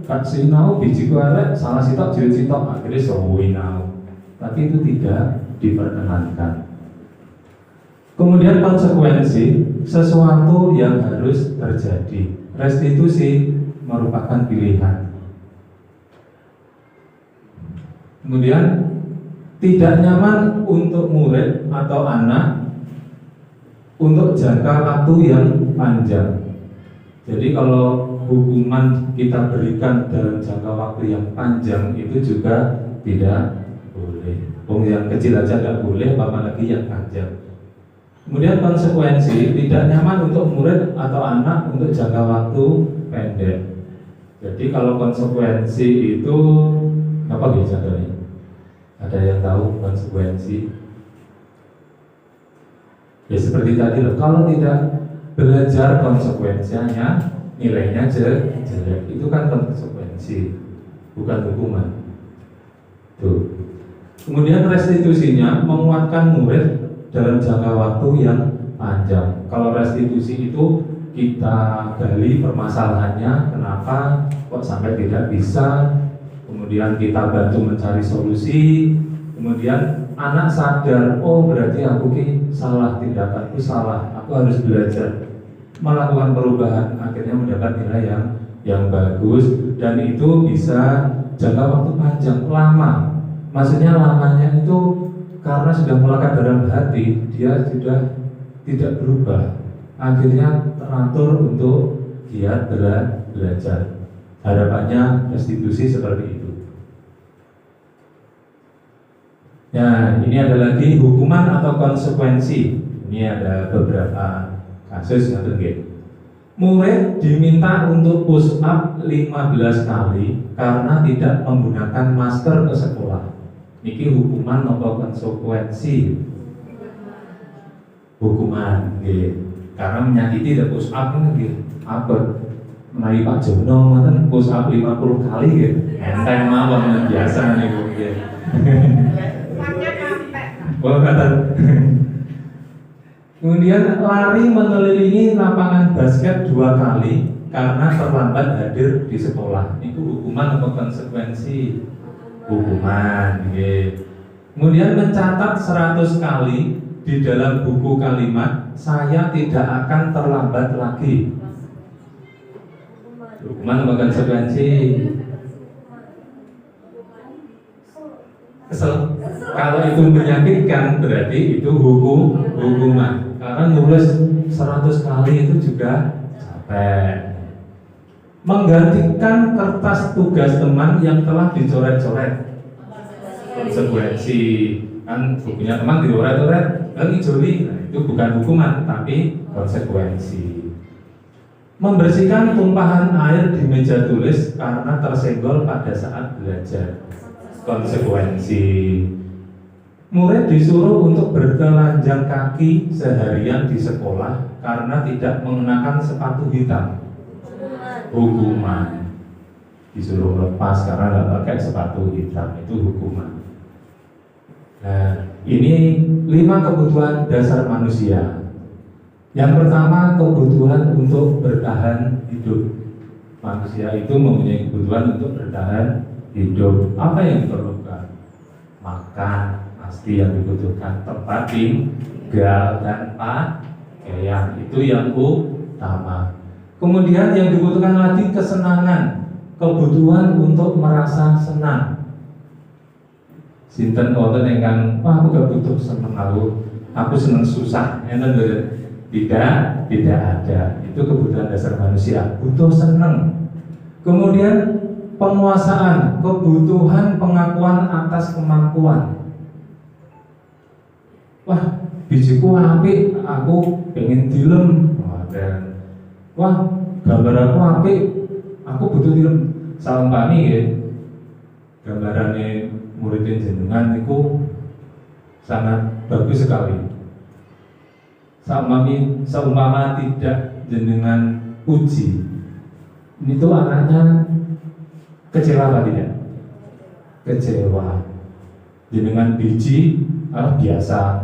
gak sinau bijiku elek, salah sitok jilid sitok, akhirnya sewinau. Tapi itu tidak diperkenankan. Kemudian konsekuensi, sesuatu yang harus terjadi. Restitusi merupakan pilihan. Kemudian tidak nyaman untuk murid atau anak untuk jangka waktu yang panjang. Jadi kalau hukuman kita berikan dalam jangka waktu yang panjang itu juga tidak boleh. Yang kecil aja tidak boleh, apalagi yang panjang. Kemudian konsekuensi tidak nyaman untuk murid atau anak untuk jangka waktu pendek. Jadi kalau konsekuensi itu apa biasanya? Ada yang tahu konsekuensi? Ya seperti tadi loh, kalau tidak belajar konsekuensinya nilainya jelek, itu kan konsekuensi, bukan hukuman. Tuh. Kemudian restitusinya menguatkan murid dalam jangka waktu yang panjang. Kalau restitusi itu kita gali permasalahannya, kenapa kok sampai tidak bisa, kemudian kita bantu mencari solusi, kemudian anak sadar, oh berarti aku salah, tindakanku salah, aku harus belajar melakukan perubahan, akhirnya mendapat nilai yang bagus, dan itu bisa jangka waktu panjang, lama. Maksudnya lamanya itu karena sudah melekat dalam hati, dia sudah tidak berubah, akhirnya teratur untuk giat belajar. Harapannya restitusi seperti itu. Nah, ini ada lagi hukuman atau konsekuensi. Ini ada beberapa kasus yang terjadi. Murid diminta untuk push up 15 kali karena tidak menggunakan masker ke sekolah. Niki hukuman atau konsekuensi? Hukuman, karena menyakiti dan push up ini apa? Menaik Pak Jono kan push up 50 kali enteng mawon biasa nih Bu. Kemudian lari mengelilingi lapangan basket 2 kali karena terlambat hadir di sekolah. Itu hukuman atau konsekuensi? Hukuman. Kemudian mencatat 100 kali di dalam buku kalimat, saya tidak akan terlambat lagi. Hukuman atau konsekuensi? Kesel. Kalau itu menyakitkan berarti itu hukuman. Karena nulis 100 kali itu juga capek. Menggantikan kertas tugas teman yang telah dicoret-coret. Konsekuensi. Kan bukunya teman dicoret-coret, kan dijoli. Nah, itu bukan hukuman tapi konsekuensi. Membersihkan tumpahan air di meja tulis karena tersenggol pada saat belajar. Konsekuensi. Murid disuruh untuk bertelanjang kaki seharian di sekolah karena tidak mengenakan sepatu hitam. Hukuman. Disuruh lepas karena tidak pakai sepatu hitam, itu hukuman. Nah, ini 5 kebutuhan dasar manusia. Yang pertama, kebutuhan untuk bertahan hidup. Manusia itu mempunyai kebutuhan untuk bertahan hidup. Apa yang diperlukan? Makan, pasti yang dibutuhkan. Tempat tinggal dan pakaian, itu yang utama. Kemudian yang dibutuhkan lagi kesenangan, kebutuhan untuk merasa senang. Sinten wonten ingkang aku gak butuh seneng, aku seneng susah, tidak ada. Itu kebutuhan dasar manusia, butuh seneng. Kemudian penguasaan, kebutuhan pengakuan atas kemampuan. Wah, bijiku apik, aku pengen dilem. Wah, gambar aku apik, aku butuh dilem. Saumpami ya, gambarannya muridin jenengan itu sangat bagus sekali. Saumpama tidak jenengan uji, itu anaknya kecewa apa tidak? Kecewa. Jenengan biji biasa,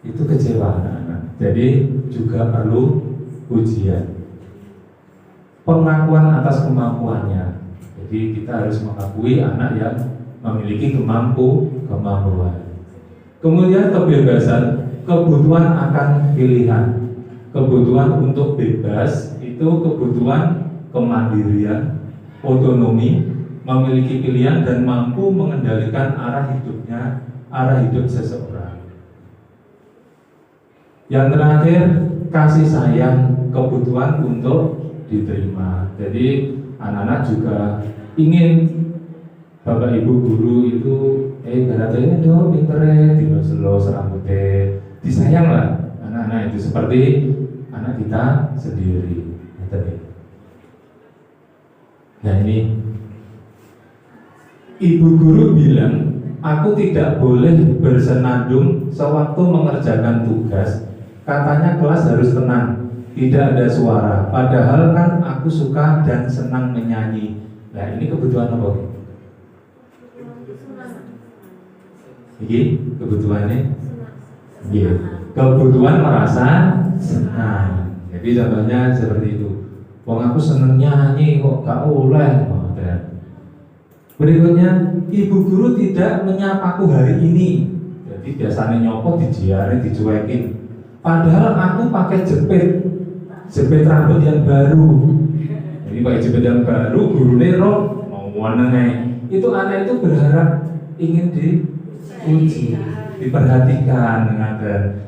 itu kecewa anak-anak. Jadi juga perlu ujian. Pengakuan atas kemampuannya. Jadi kita harus mengakui anak yang memiliki kemampuan. Kemudian kebebasan, kebutuhan akan pilihan. Kebutuhan untuk bebas itu kebutuhan kemandirian, otonomi, memiliki pilihan dan mampu mengendalikan arah hidup seseorang. Yang terakhir, kasih sayang kebutuhan untuk diterima. Jadi anak-anak juga ingin bapak ibu guru itu garatnya dong pintere, dilo serambutnya, disayang lah anak-anak itu seperti anak kita sendiri. Nah ini ibu guru bilang, aku tidak boleh bersenandung sewaktu mengerjakan tugas. Katanya kelas harus tenang, tidak ada suara. Padahal kan aku suka dan senang menyanyi. Nah ini kebutuhan apa? Ini kebutuhannya? Iya. Kebutuhan merasa senang. Jadi contohnya seperti itu. Wong aku seneng nyanyi kok gak oleh. Berikutnya, ibu guru tidak menyapaku hari ini. Jadi biasanya nyopot dijiarin, dicuekin. Padahal aku pakai jepit rambut yang baru. Jadi pakai jepit yang baru, guru nero mau menengai. Itu anak itu berharap ingin diuji, diperhatikan.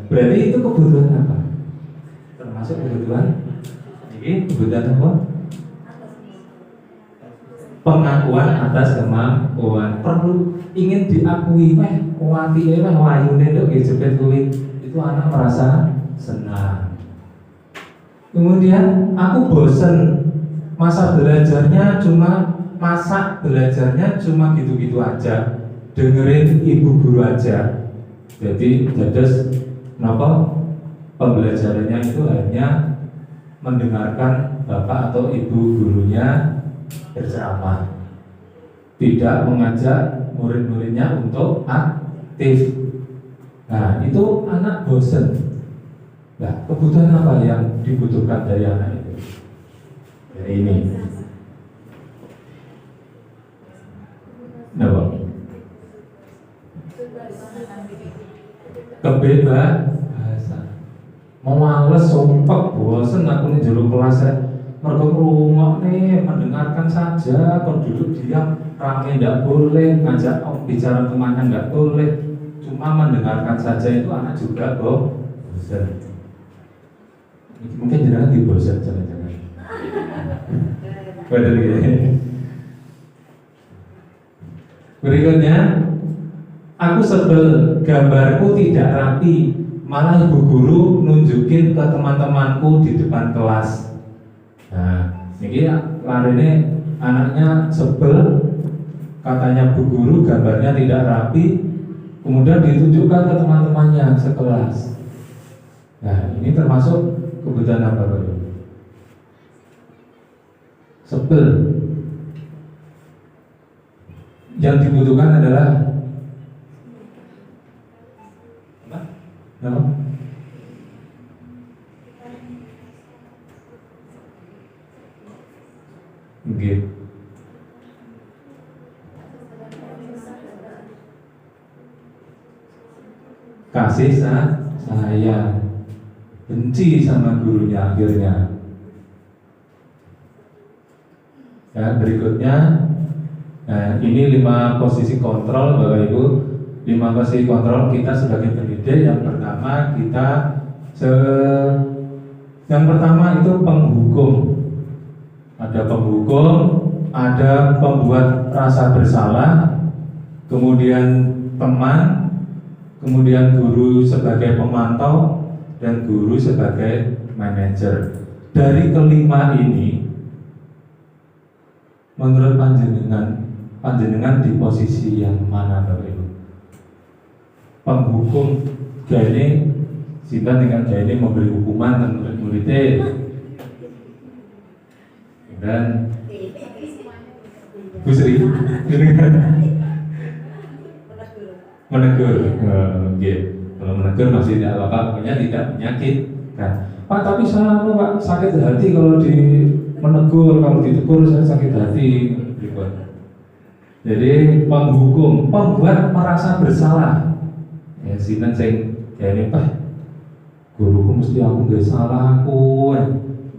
Berarti itu kebutuhan apa? Termasuk kebutuhan. Ini kebutuhan apa? Pengakuan atas kemampuan, perlu ingin diakui. Wati wayune nduk jepit kuwi. Itu anak merasa senang. Kemudian aku bosen, masa belajarnya cuma gitu-gitu aja, dengerin ibu guru aja. Jadi dados napa pembelajarannya itu hanya mendengarkan bapak atau ibu gurunya berceramah, tidak mengajak murid-muridnya untuk aktif. Nah itu anak bosen. Nah kebutuhan apa yang dibutuhkan dari anak itu? Dari ini. Kenapa? Kebebasan. Mau males, sumpah, bosen aku nih juru kelas ya. Mereka merungok nih, mendengarkan saja, kalau duduk diam, rame tidak boleh, ngajak bicara temannya nggak boleh, cuma mendengarkan saja itu anak juga bosan. Mungkin jangan dibosan, jangan-jangan. Betul gitu. Berikutnya, aku sebel, gambarku tidak rapi, malah ibu guru nunjukin ke teman-temanku di depan kelas. Nah, ini hari ini anaknya sebel, katanya bu guru gambarnya tidak rapi, kemudian ditunjukkan ke teman-temannya sekelas. Nah, ini termasuk kebutuhan apa Pak? Sebel. Yang dibutuhkan adalah apa? Okay. Kasih sayang, benci sama gurunya akhirnya. Ya, berikutnya, nah, ini 5 posisi kontrol Bapak Ibu. 5 posisi kontrol kita sebagai pendidik. Yang pertama yang pertama itu penghukum. Ada penghukum, ada pembuat rasa bersalah, kemudian teman, kemudian guru sebagai pemantau, dan guru sebagai manajer. Dari kelima ini, menurut panjenengan di posisi yang mana Bapak Ibu? Penghukum gini, kita dengan gini memberi hukuman dan murid-muridnya, dan Bu Sri menegur. Kalau menegur masih tidak apa-apa, pokoknya tidak menyakitkan. Pak, tapi saya Pak sakit hati kalau menegur, kalau ditegur saya sakit hati. Jadi penghukum, pembuat merasa bersalah. Ya sinan sing kene Pak, guruku mesti aku nggak salah aku.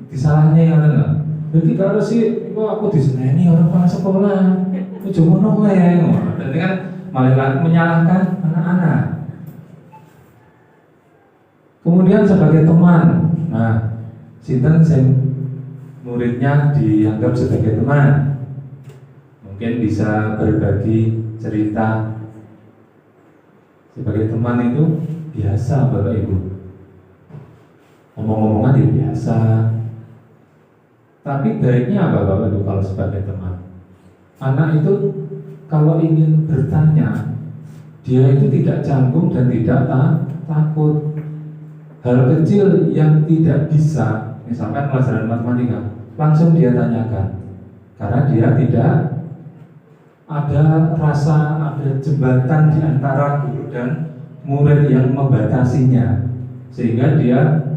Disalahnya yang ada. Jadi kalau sih, kok aku diseneni orang kepala sekolah, itu cuma noleng. Berarti kan malah menyalahkan anak-anak. Kemudian sebagai teman, nah sinten sing muridnya dianggap sebagai teman. Mungkin bisa berbagi cerita. Sebagai teman itu biasa Bapak Ibu, omong-omongan ya biasa. Tapi baiknya apa Bapak Ibu kalau sebagai teman? Anak itu kalau ingin bertanya, dia itu tidak canggung dan tidak takut. Hal kecil yang tidak bisa, misalkan pelajaran matematika, langsung dia tanyakan, karena dia tidak ada rasa, ada jembatan di antara guru dan murid yang membatasinya, sehingga dia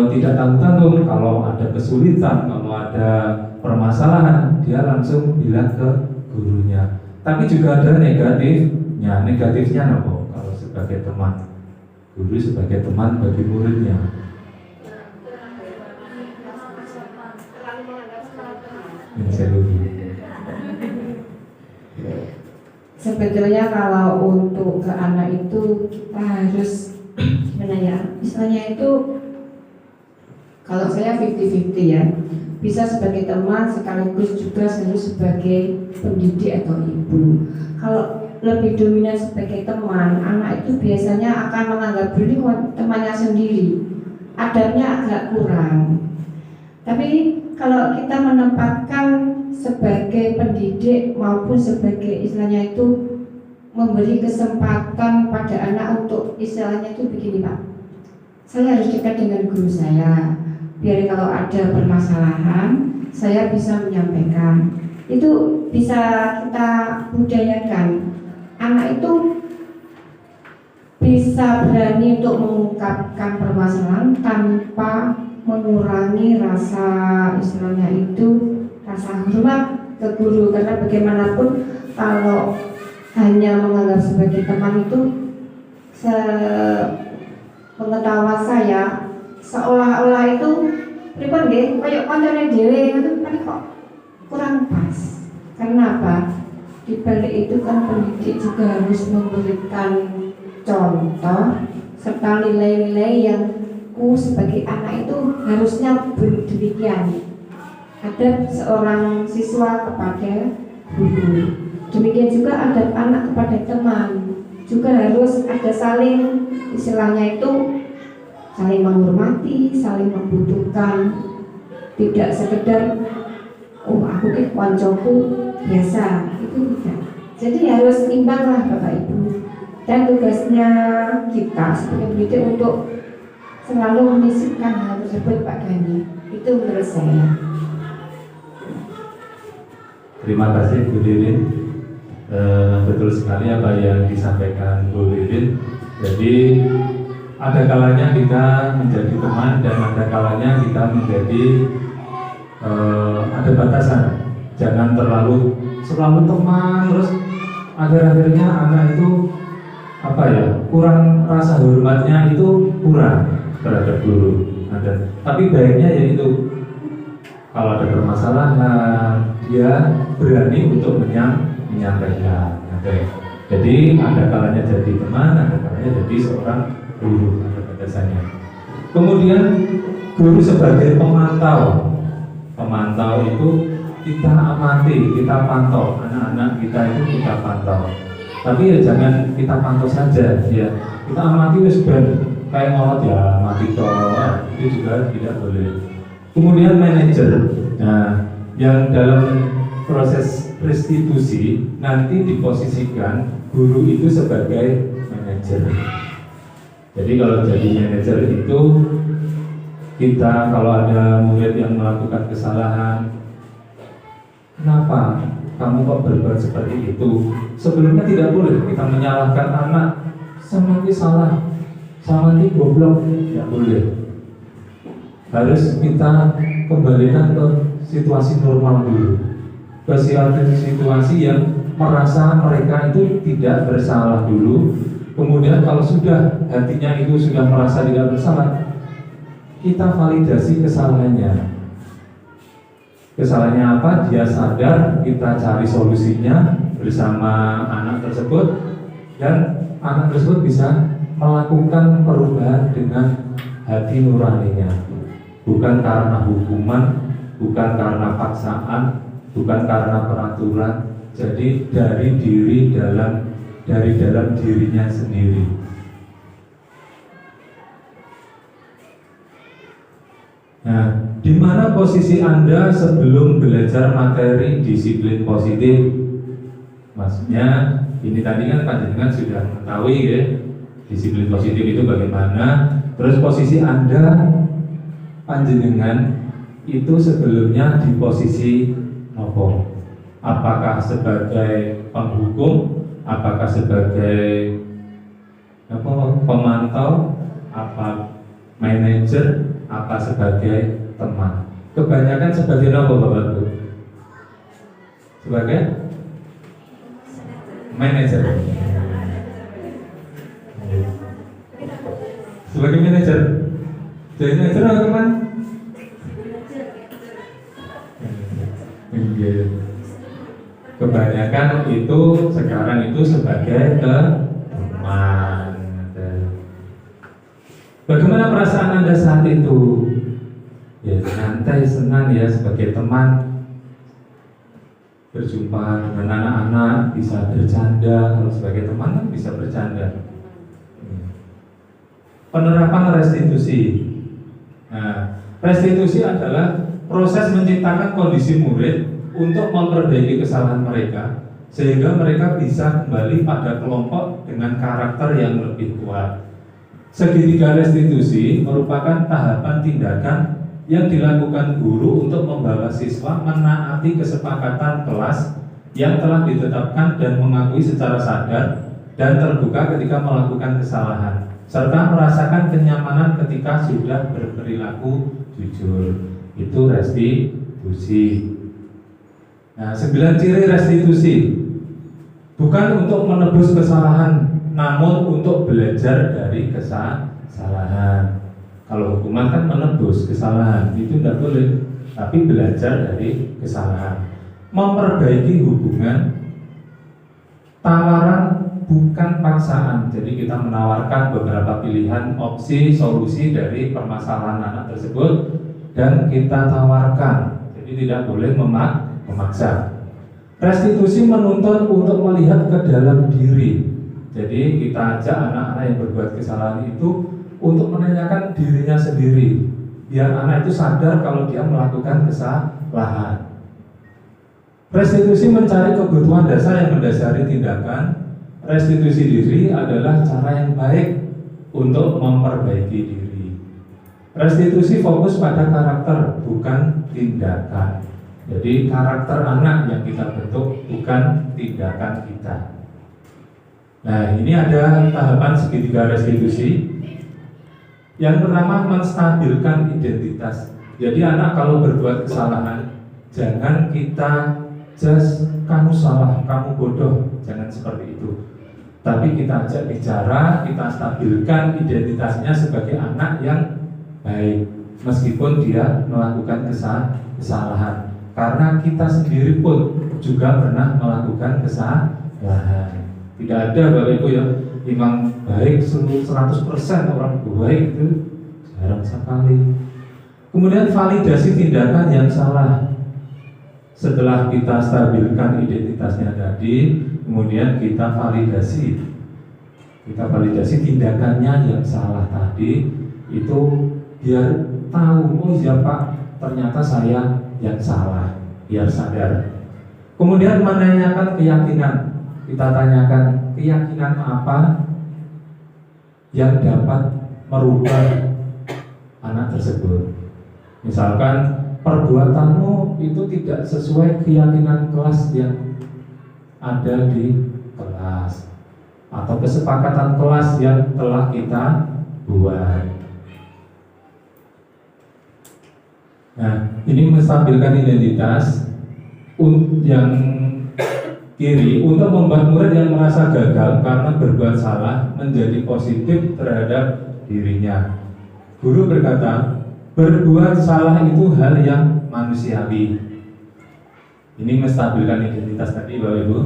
tidak tanggung-tanggung. Kalau ada kesulitan, kalau ada permasalahan, dia langsung bilang ke gurunya. Tapi juga ada negatifnya. Negatifnya apa? Kalau sebagai teman, guru sebagai teman bagi muridnya. Ini saya lupa. Sebetulnya kalau untuk ke anak itu kita harus gimana ya, misalnya itu kalau saya 50-50 ya, bisa sebagai teman sekaligus juga harus sebagai pendidik atau ibu. Kalau lebih dominan sebagai teman, anak itu biasanya akan menganggap diri temannya sendiri, adabnya agak kurang. Tapi kalau kita menempatkan sebagai pendidik maupun sebagai istilahnya itu memberi kesempatan pada anak untuk istilahnya itu begini Pak, saya harus dekat dengan guru saya, biar kalau ada permasalahan saya bisa menyampaikan. Itu bisa kita budayakan. Anak itu bisa berani untuk mengungkapkan permasalahan tanpa mengurangi rasa istilahnya itu rasa hormat ke guru, karena bagaimanapun kalau hanya menganggap sebagai teman itu pengetahuan saya seolah-olah itu pripun nggih koyo kancane dhewe itu kan kok kurang pas. Karena apa? Di balik itu kan pendidik juga harus memberikan contoh serta nilai-nilai yang sebagai anak itu harusnya demikian. Adab seorang siswa kepada guru, demikian juga adab anak kepada teman, juga harus ada saling istilahnya itu saling menghormati, saling membutuhkan, tidak sekedar oh aku ke koncoku biasa, itu tidak. Jadi harus imbang lah Bapak Ibu. Dan tugasnya kita sebagai pendidik untuk selalu menyisipkan hal tersebut Pak Gani. Itu menurut saya. Terima kasih Bu Ririn. Betul sekali apa yang disampaikan Bu Ririn. Jadi ada kalanya kita menjadi teman dan ada kalanya kita menjadi ada batasan. Jangan selalu teman terus akhir-akhirnya anak itu kurang rasa hormatnya itu kurang terhadap guru. Tapi baiknya yaitu kalau ada permasalahan dia berani untuk menyampaikan. Jadi ada kalanya jadi teman, ada kalanya jadi seorang guru, ada batasannya. Kemudian guru sebagai pemantau itu kita amati, kita pantau anak-anak kita itu kita pantau. Tapi ya jangan kita pantau saja, ya kita amati wis ben kayak ngolot ya mati toh, itu juga tidak boleh. Kemudian manajer, nah yang dalam proses restitusi nanti diposisikan guru itu sebagai manajer. Jadi kalau jadi manajer itu kita kalau ada murid yang melakukan kesalahan, kenapa kamu kok berbuat seperti itu? Sebelumnya tidak boleh kita menyalahkan anak, sama ini salah, sama ini goblok, tidak boleh. Harus kita kembalikan ke situasi normal dulu, ke situasi yang merasa mereka itu tidak bersalah dulu. Kemudian kalau sudah hatinya itu sudah merasa tidak bersalah, kita validasi kesalahannya. Kesalahannya apa? Dia sadar, kita cari solusinya bersama anak tersebut, dan anak tersebut bisa melakukan perubahan dengan hati nuraninya. bukan karena hukuman, bukan karena paksaan, bukan karena peraturan. Jadi dari dalam dirinya sendiri. Nah, di mana posisi Anda sebelum belajar materi disiplin positif? Maksudnya ini tadi kan panjenengan sudah mengetahui ya, disiplin positif itu bagaimana. Terus posisi Anda panjenengan itu sebelumnya di posisi apa? Apakah sebagai penghukum, apakah sebagai pemantau, apa manajer, apa sebagai teman? Kebanyakan sebagai apa Bapak Ibu? Sebagai manajer. Sebagai manajer. Jadi manajer apa teman? Kebanyakan itu sekarang itu sebagai teman. Bagaimana perasaan Anda saat itu? Ya santai, senang ya sebagai teman, berjumpa dengan anak-anak, bisa bercanda. Kalau sebagai teman kan bisa bercanda. Penerapan restitusi. Nah, restitusi adalah proses menciptakan kondisi murid untuk memperbaiki kesalahan mereka sehingga mereka bisa kembali pada kelompok dengan karakter yang lebih kuat. Segitiga restitusi merupakan tahapan tindakan yang dilakukan guru untuk membawa siswa menaati kesepakatan kelas yang telah ditetapkan dan mengakui secara sadar dan terbuka ketika melakukan kesalahan, serta merasakan kenyamanan ketika sudah berperilaku jujur. Itu restitusi. Nah, 9 ciri restitusi bukan untuk menebus kesalahan, namun untuk belajar dari kesalahan. Kalau hukuman kan menebus kesalahan, itu tidak boleh, tapi belajar dari kesalahan. Memperbaiki hubungan, tawaran bukan paksaan. Jadi kita menawarkan beberapa pilihan, opsi, solusi dari permasalahan anak tersebut dan kita tawarkan. Jadi tidak boleh memaksa. Restitusi menuntut untuk melihat ke dalam diri. Jadi kita ajak anak-anak yang berbuat kesalahan itu untuk menanyakan dirinya sendiri, biar anak itu sadar kalau dia melakukan kesalahan. Restitusi mencari kebutuhan dasar yang mendasari tindakan. Restitusi diri adalah cara yang baik untuk memperbaiki diri. Restitusi fokus pada karakter, bukan tindakan. Jadi karakter anak yang kita bentuk, bukan tindakan kita. Nah, ini ada tahapan segitiga restitusi. Yang pertama, menstabilkan identitas. Jadi anak kalau berbuat kesalahan, jangan kita just kamu salah, kamu bodoh, jangan seperti itu. Tapi kita ajak bicara, kita stabilkan identitasnya sebagai anak yang baik, meskipun dia melakukan kesalahan. Karena kita sendiri pun juga pernah melakukan kesalahan. Tidak ada Bapak Ibu ya, imam baik 100% orang baik, itu jarang sekali. Kemudian validasi tindakan yang salah. Setelah kita stabilkan identitasnya tadi, kemudian kita validasi tindakannya yang salah tadi, itu biar tahu, oh iya Pak, ternyata saya yang salah, biar sadar. Kemudian menanyakan keyakinan. Kita tanyakan keyakinan apa yang dapat merubah anak tersebut. Misalkan perbuatanmu itu tidak sesuai keyakinan kelas yang ada di kelas, atau kesepakatan kelas yang telah kita buat. Nah, ini menstabilkan identitas. Yang kiri, untuk membuat murid yang merasa gagal karena berbuat salah menjadi positif terhadap dirinya. Guru berkata, berbuat salah itu hal yang manusiawi. Ini menstabilkan identitas tadi Bapak Ibu.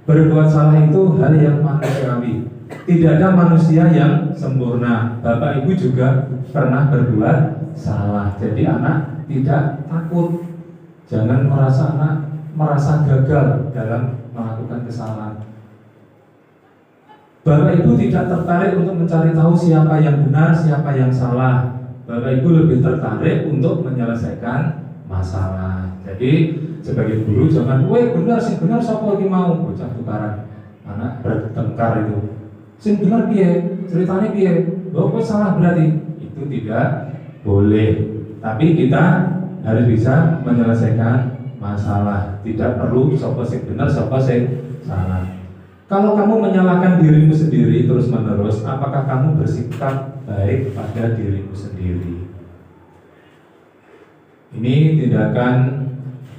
Berbuat salah itu hal yang manusiawi. Tidak ada manusia yang sempurna. Bapak Ibu juga pernah berbuat salah. Jadi anak tidak takut. Jangan merasa gagal dalam melakukan kesalahan. Bapak Ibu tidak tertarik untuk mencari tahu siapa yang benar, siapa yang salah. Bapak Ibu lebih tertarik untuk menyelesaikan masalah. Jadi sebagai guru jangan, "Weh benar sih benar siapa lagi mau?" Bocah tukaran. Anak bertengkar itu. "Sing benar piye? Ceritanya piye? Loh kok salah berarti?" Itu tidak boleh. Tapi kita harus bisa menyelesaikan masalah. Tidak perlu siapa sing benar, siapa sing salah. Kalau kamu menyalahkan dirimu sendiri terus-menerus, apakah kamu bersikap baik pada dirimu sendiri? Ini tindakan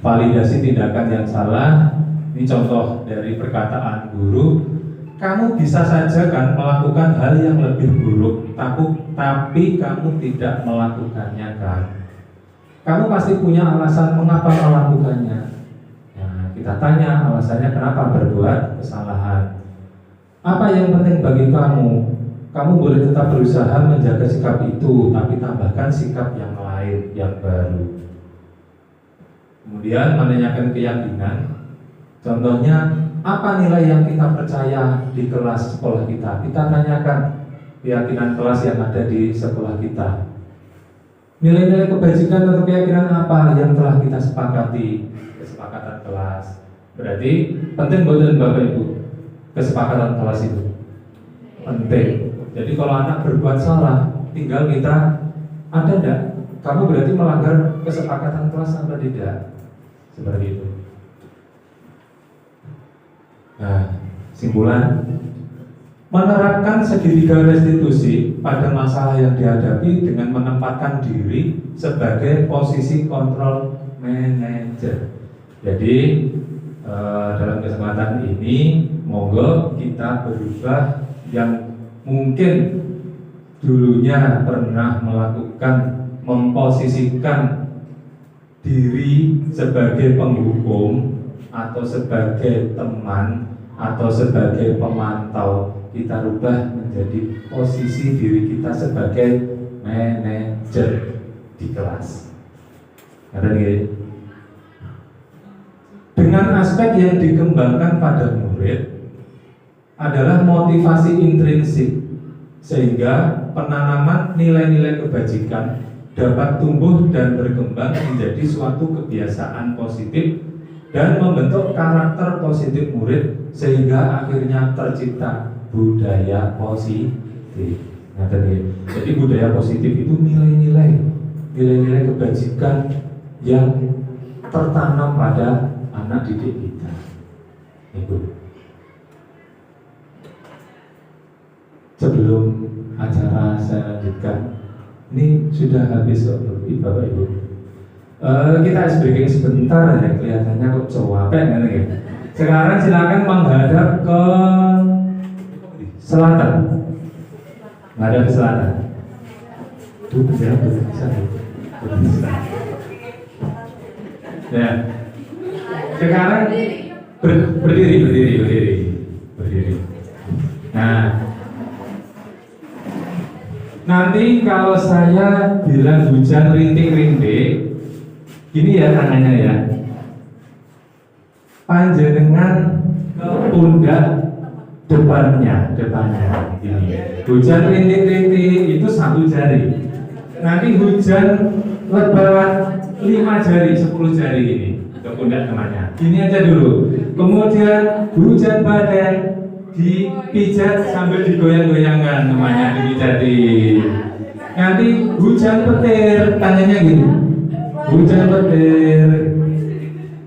validasi tindakan yang salah. Ini contoh dari perkataan guru. Kamu bisa saja kan melakukan hal yang lebih buruk, tapi kamu tidak melakukannya kan? Kamu pasti punya alasan mengapa melakukannya. Kita tanya alasannya kenapa berbuat kesalahan. Apa yang penting bagi kamu? Kamu boleh tetap berusaha menjaga sikap itu, tapi tambahkan sikap yang lain, yang baru. Kemudian menanyakan keyakinan. Contohnya, apa nilai yang kita percaya di kelas sekolah kita? Kita tanyakan keyakinan kelas yang ada di sekolah kita. Nilai-nilai kebajikan atau keyakinan apa yang telah kita sepakati? Kesepakatan kelas. Berarti penting buat Bapak Ibu kesepakatan kelas itu penting. Jadi kalau anak berbuat salah, tinggal kita ada enggak? Kamu berarti melanggar kesepakatan kelas atau tidak? Seperti itu. Nah, simpulan, menerapkan segitiga restitusi pada masalah yang dihadapi dengan menempatkan diri sebagai posisi kontrol manajer. Jadi dalam kesempatan ini monggo kita berubah yang mungkin dulunya pernah melakukan memposisikan diri sebagai penghukum atau sebagai teman atau sebagai pemantau, kita rubah menjadi posisi diri kita sebagai manajer di kelas. Ada nih. Dengan aspek yang dikembangkan pada murid adalah motivasi intrinsik, sehingga penanaman nilai-nilai kebajikan dapat tumbuh dan berkembang menjadi suatu kebiasaan positif dan membentuk karakter positif murid, sehingga akhirnya tercipta budaya positif. Nah, jadi budaya positif itu nilai-nilai kebajikan yang tertanam pada anak didik kita. Itu. Sebelum acara saya lanjutkan, ini sudah habis waktu Bapak Ibu. Kita ice breaking sebentar ya, kelihatannya kok capek ya. Sekarang silakan menghadap ke selatan. Menghadap ke selatan. Tuh, ya, bisa. Ya. Sekarang berdiri. Nah, nanti kalau saya bilang hujan rintik-rintik, gini ya tangannya ya. Panjenengan ke pundak depannya ini. Hujan rintik-rintik itu 1 jari. Nanti hujan lebat 5 jari, 10 jari ini ke pundak temannya. Gini aja dulu. Kemudian hujan badai dipijat sambil digoyang-goyangkan temannya, dipijati. Nanti hujan petir, tangannya gini. Hujan petir.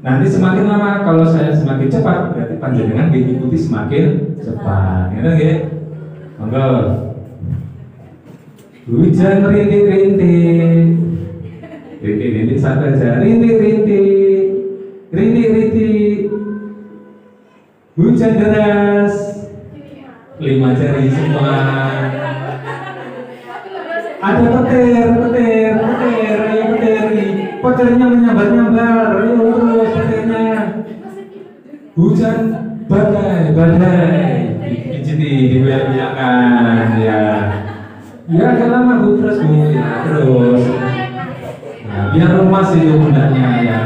Nanti semakin lama, kalau saya semakin cepat, berarti panjenengan diikuti semakin cepat. Gitu nggih? Monggo. Hujan rintik-rintik. Rintik-rintik satu aja. Rintik-rintik. Rintik-rintik. Hujan deras. 5 jari semua. Ada petir. Ayo petir. Petirnya menyambar-nyambar. Ayo terus petirnya. Hujan badai. digoyang-goyangkan ya. Ya agak lama Bu, terus Bu, ya, terus. Nah, biar lemas itu pundaknya ya.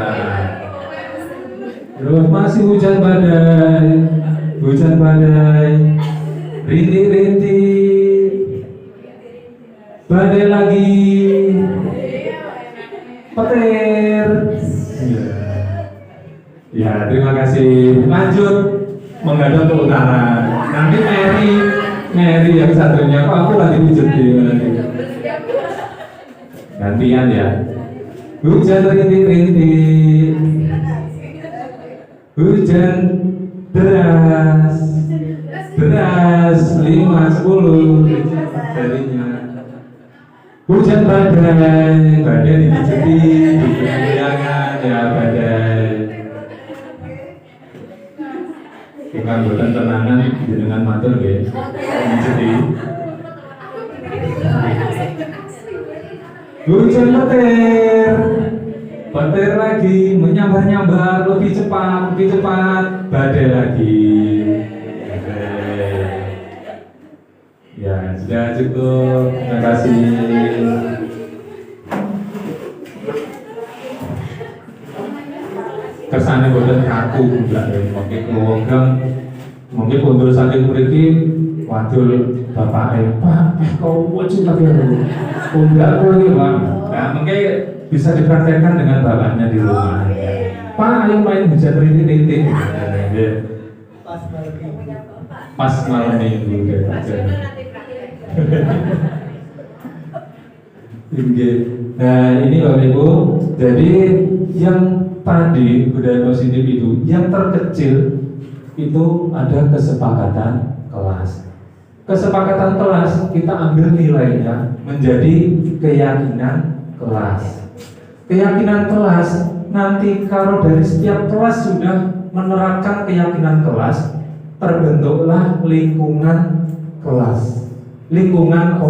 Terus masih hujan badai, rintik-rintik, badai lagi, petir. Ya, terima kasih. Lanjut menghadap ke utara. Nanti Mary yang satunya, kok aku lagi pijetin nanti. Gantian ya. Hujan rintik-rintik, hujan deras 5-10 jadinya. Hujan badai dipijetin, digoyangkan ya badai. Bukan buatan tenangan dengan matur nggih. Jadi hujan petir lagi menyambar lebih cepat, badai lagi. Ya, sudah cukup. Terima kasih. Kesannya boten kaku juga ya, mungkin mundur saking mriki wadul bapak Pak, kau wajib lagi enggak lagi Pak. Nah, mungkin bisa dipraktekkan dengan bapaknya di rumah. Pak, ayo main hujan rintik-rintik. Pas malam minggu deh. Nah, ini Bapak Ibu, jadi yang tadi budaya positif itu yang terkecil itu ada kesepakatan kelas. Kesepakatan kelas kita ambil nilainya menjadi keyakinan kelas. Keyakinan kelas nanti kalau dari setiap kelas sudah menerapkan keyakinan kelas, terbentuklah lingkungan kelas, lingkungan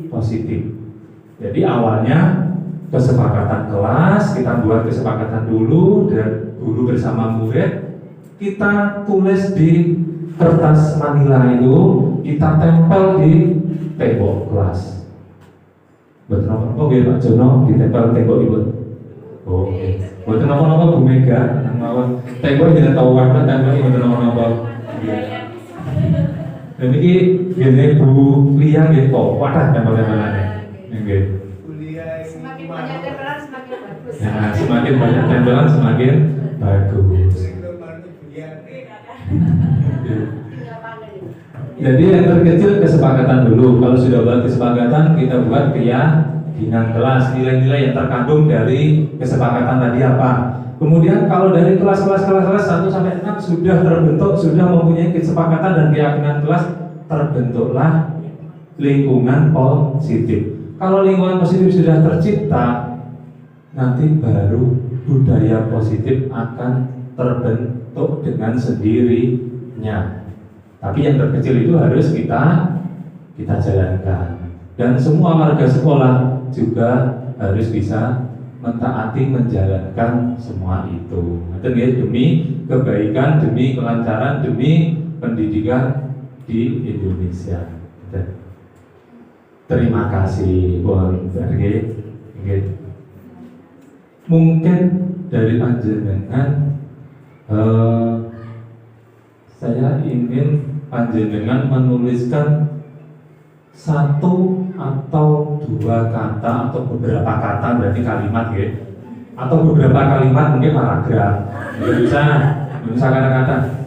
positif. Jadi awalnya kesepakatan kelas, kita buat kesepakatan dulu dan guru bersama murid, kita tulis di kertas manila itu, kita tempel di tembok kelas. Betul apa Pak Jono ditempel tembok ibu? Oh, betul apa Bu Mega? Tembok tidak tahu warna tembok ibu betul apa? Dan ini gini Bu Liang gitu, wadah tempel-tempelannya. Oke. Semakin banyak tempelan semakin bagus. Nah, semakin banyak tempelan semakin bagus. Jadi yang terkecil kesepakatan dulu. Kalau sudah buat kesepakatan, kita buat keyakinan kelas, nilai-nilai yang terkandung dari kesepakatan tadi apa. Kemudian kalau dari kelas 1 sampai 6 sudah terbentuk, sudah mempunyai kesepakatan dan keyakinan kelas, terbentuklah lingkungan positif. Kalau lingkungan positif sudah tercipta, nanti baru budaya positif akan terbentuk dengan sendirinya. Tapi yang terkecil itu harus kita jalankan. Dan semua warga sekolah juga harus bisa mentaati menjalankan semua itu. Demi kebaikan, demi kelancaran, demi pendidikan di Indonesia. Terima kasih Bon Berge. Mungkin dari panjenengan saya ingin panjenengan menuliskan satu atau dua kata atau beberapa kata, berarti kalimat ya, atau beberapa kalimat mungkin paragraf, bisa kata-kata,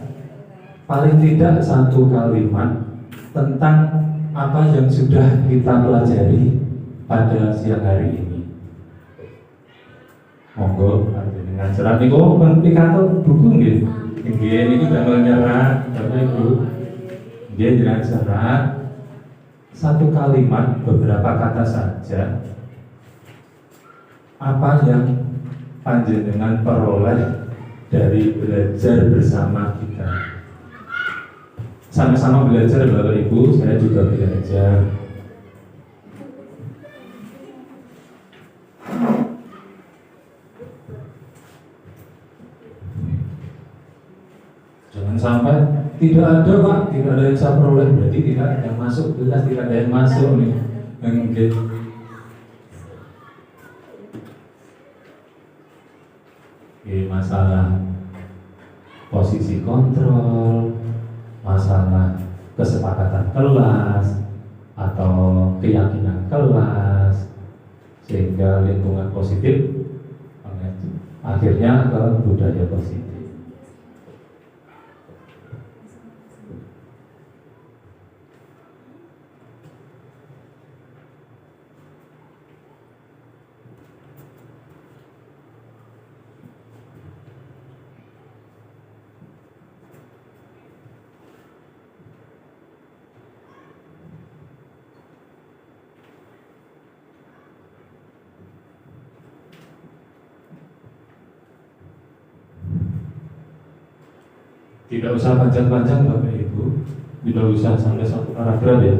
paling tidak satu kalimat tentang apa yang sudah kita pelajari pada siang hari ini. Monggo dengan serat niku pun pikantuk buku nggih. Nggih niku damel nyerat Bapak Ibu. Nggih dengan serat satu kalimat beberapa kata saja. Apa yang panjenengan peroleh dari belajar bersama kita? Sama-sama belajar Bapak Ibu, saya juga belajar. Jangan sampai Tidak ada Pak, tidak ada yang saya peroleh, berarti tidak ada yang masuk, jelas tidak ada yang masuk nih. Oke. Oke, masalah posisi kontrol, masalah kesepakatan kelas atau keyakinan kelas, sehingga lingkungan positif akhirnya ke budaya positif. Tidak usah panjang-panjang Bapak Ibu, tidak usah sampai satu paragraf ya.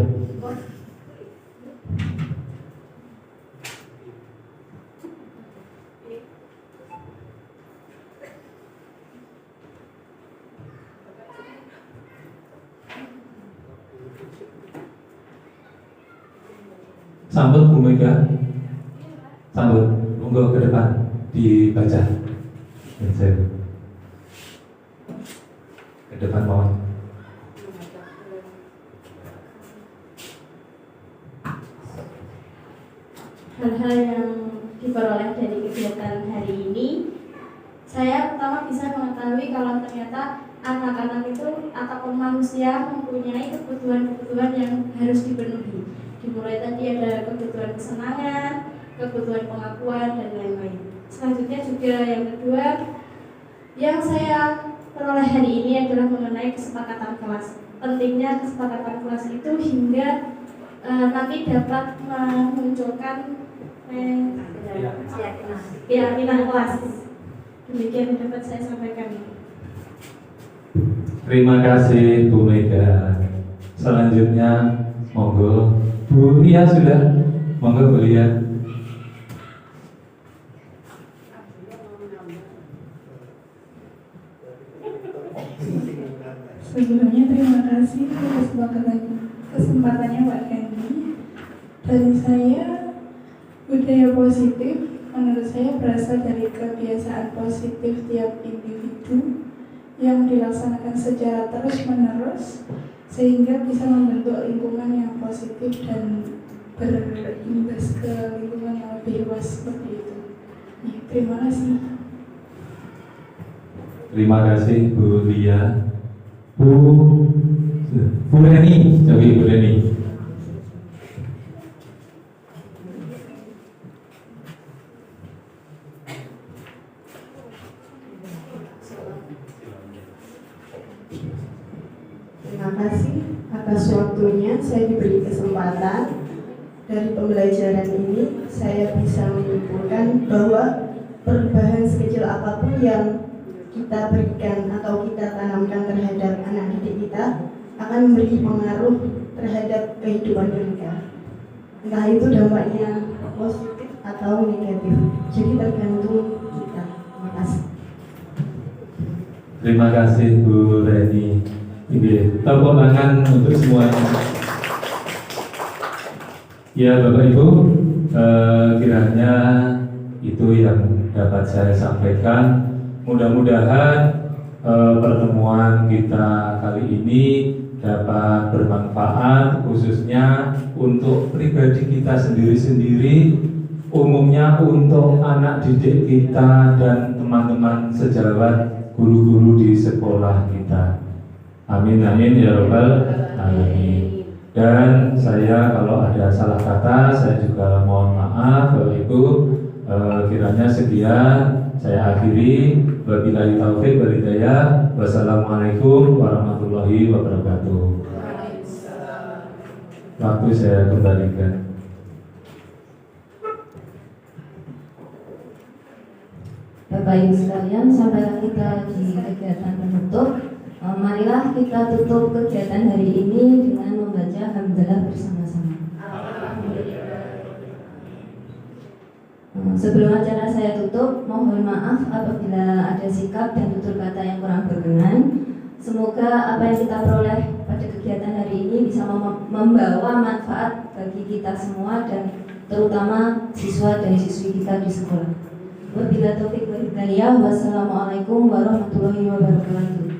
Sambut Bu Mega, sambut, monggo ke depan dibaca. Ke depan mohon. Hal-hal yang diperoleh dari kegiatan hari ini, saya pertama bisa mengetahui kalau ternyata anak-anak itu ataupun manusia mempunyai kebutuhan-kebutuhan yang harus dipenuhi. Dimulai tadi ada kebutuhan kesenangan, kebutuhan pengakuan, dan lain-lain. Selanjutnya juga yang kedua, yang saya peroleh hari ini adalah mengenai kesepakatan kelas. Pentingnya kesepakatan kelas itu hingga nanti dapat memunculkan keyakinan kelas. Demikian yang dapat saya sampaikan. Terima kasih Bu Mega. Selanjutnya monggo Bu Ria sudah, monggo Bu Ria. Sebelumnya terima kasih atas kesempatannya Pak Kendi. Dari saya, budaya positif menurut saya berasal dari kebiasaan positif tiap individu yang dilaksanakan secara terus-menerus sehingga bisa membentuk lingkungan yang positif dan berimbas ke lingkungan yang lebih luas seperti itu. Terima kasih. Terima kasih Bu Lia. Bu Reni, coba Bu Reni. Terima kasih atas waktunya saya diberi kesempatan. Dari pembelajaran ini saya bisa menyimpulkan bahwa perubahan sekecil apapun yang kita berikan atau kita tanamkan terhadap anak didik kita akan memberi pengaruh terhadap kehidupan mereka. Entah itu dampaknya positif atau negatif. Jadi tergantung kita. Terima kasih. Terima kasih Bu Reni. Tepuk tangan untuk semuanya. Ya Bapak Ibu, kiranya itu yang dapat saya sampaikan. Mudah-mudahan pertemuan kita kali ini dapat bermanfaat khususnya untuk pribadi kita sendiri-sendiri, umumnya untuk anak didik kita dan teman-teman sejawat guru-guru di sekolah kita. Amin amin ya rabbal alamin. Dan saya kalau ada salah kata saya juga mohon maaf Bapak Ibu. Kiranya sekian saya akhiri. Wabillahi taufiq wal hidayah. Wassalamualaikum warahmatullahi wabarakatuh. Waktu saya kembalikan. Bapak Ibu sekalian, sampailah kita di kegiatan penutup. Marilah kita tutup kegiatan hari ini dengan membaca hamdalah bersama-sama. Sebelum acara saya tutup, mohon maaf apabila ada sikap dan tutur kata yang kurang berkenan. Semoga apa yang kita peroleh pada kegiatan hari ini bisa membawa manfaat bagi kita semua dan terutama siswa dan siswi kita di sekolah. Wabillahi taufiq wal hidayah. Wassalamualaikum warahmatullahi wabarakatuh.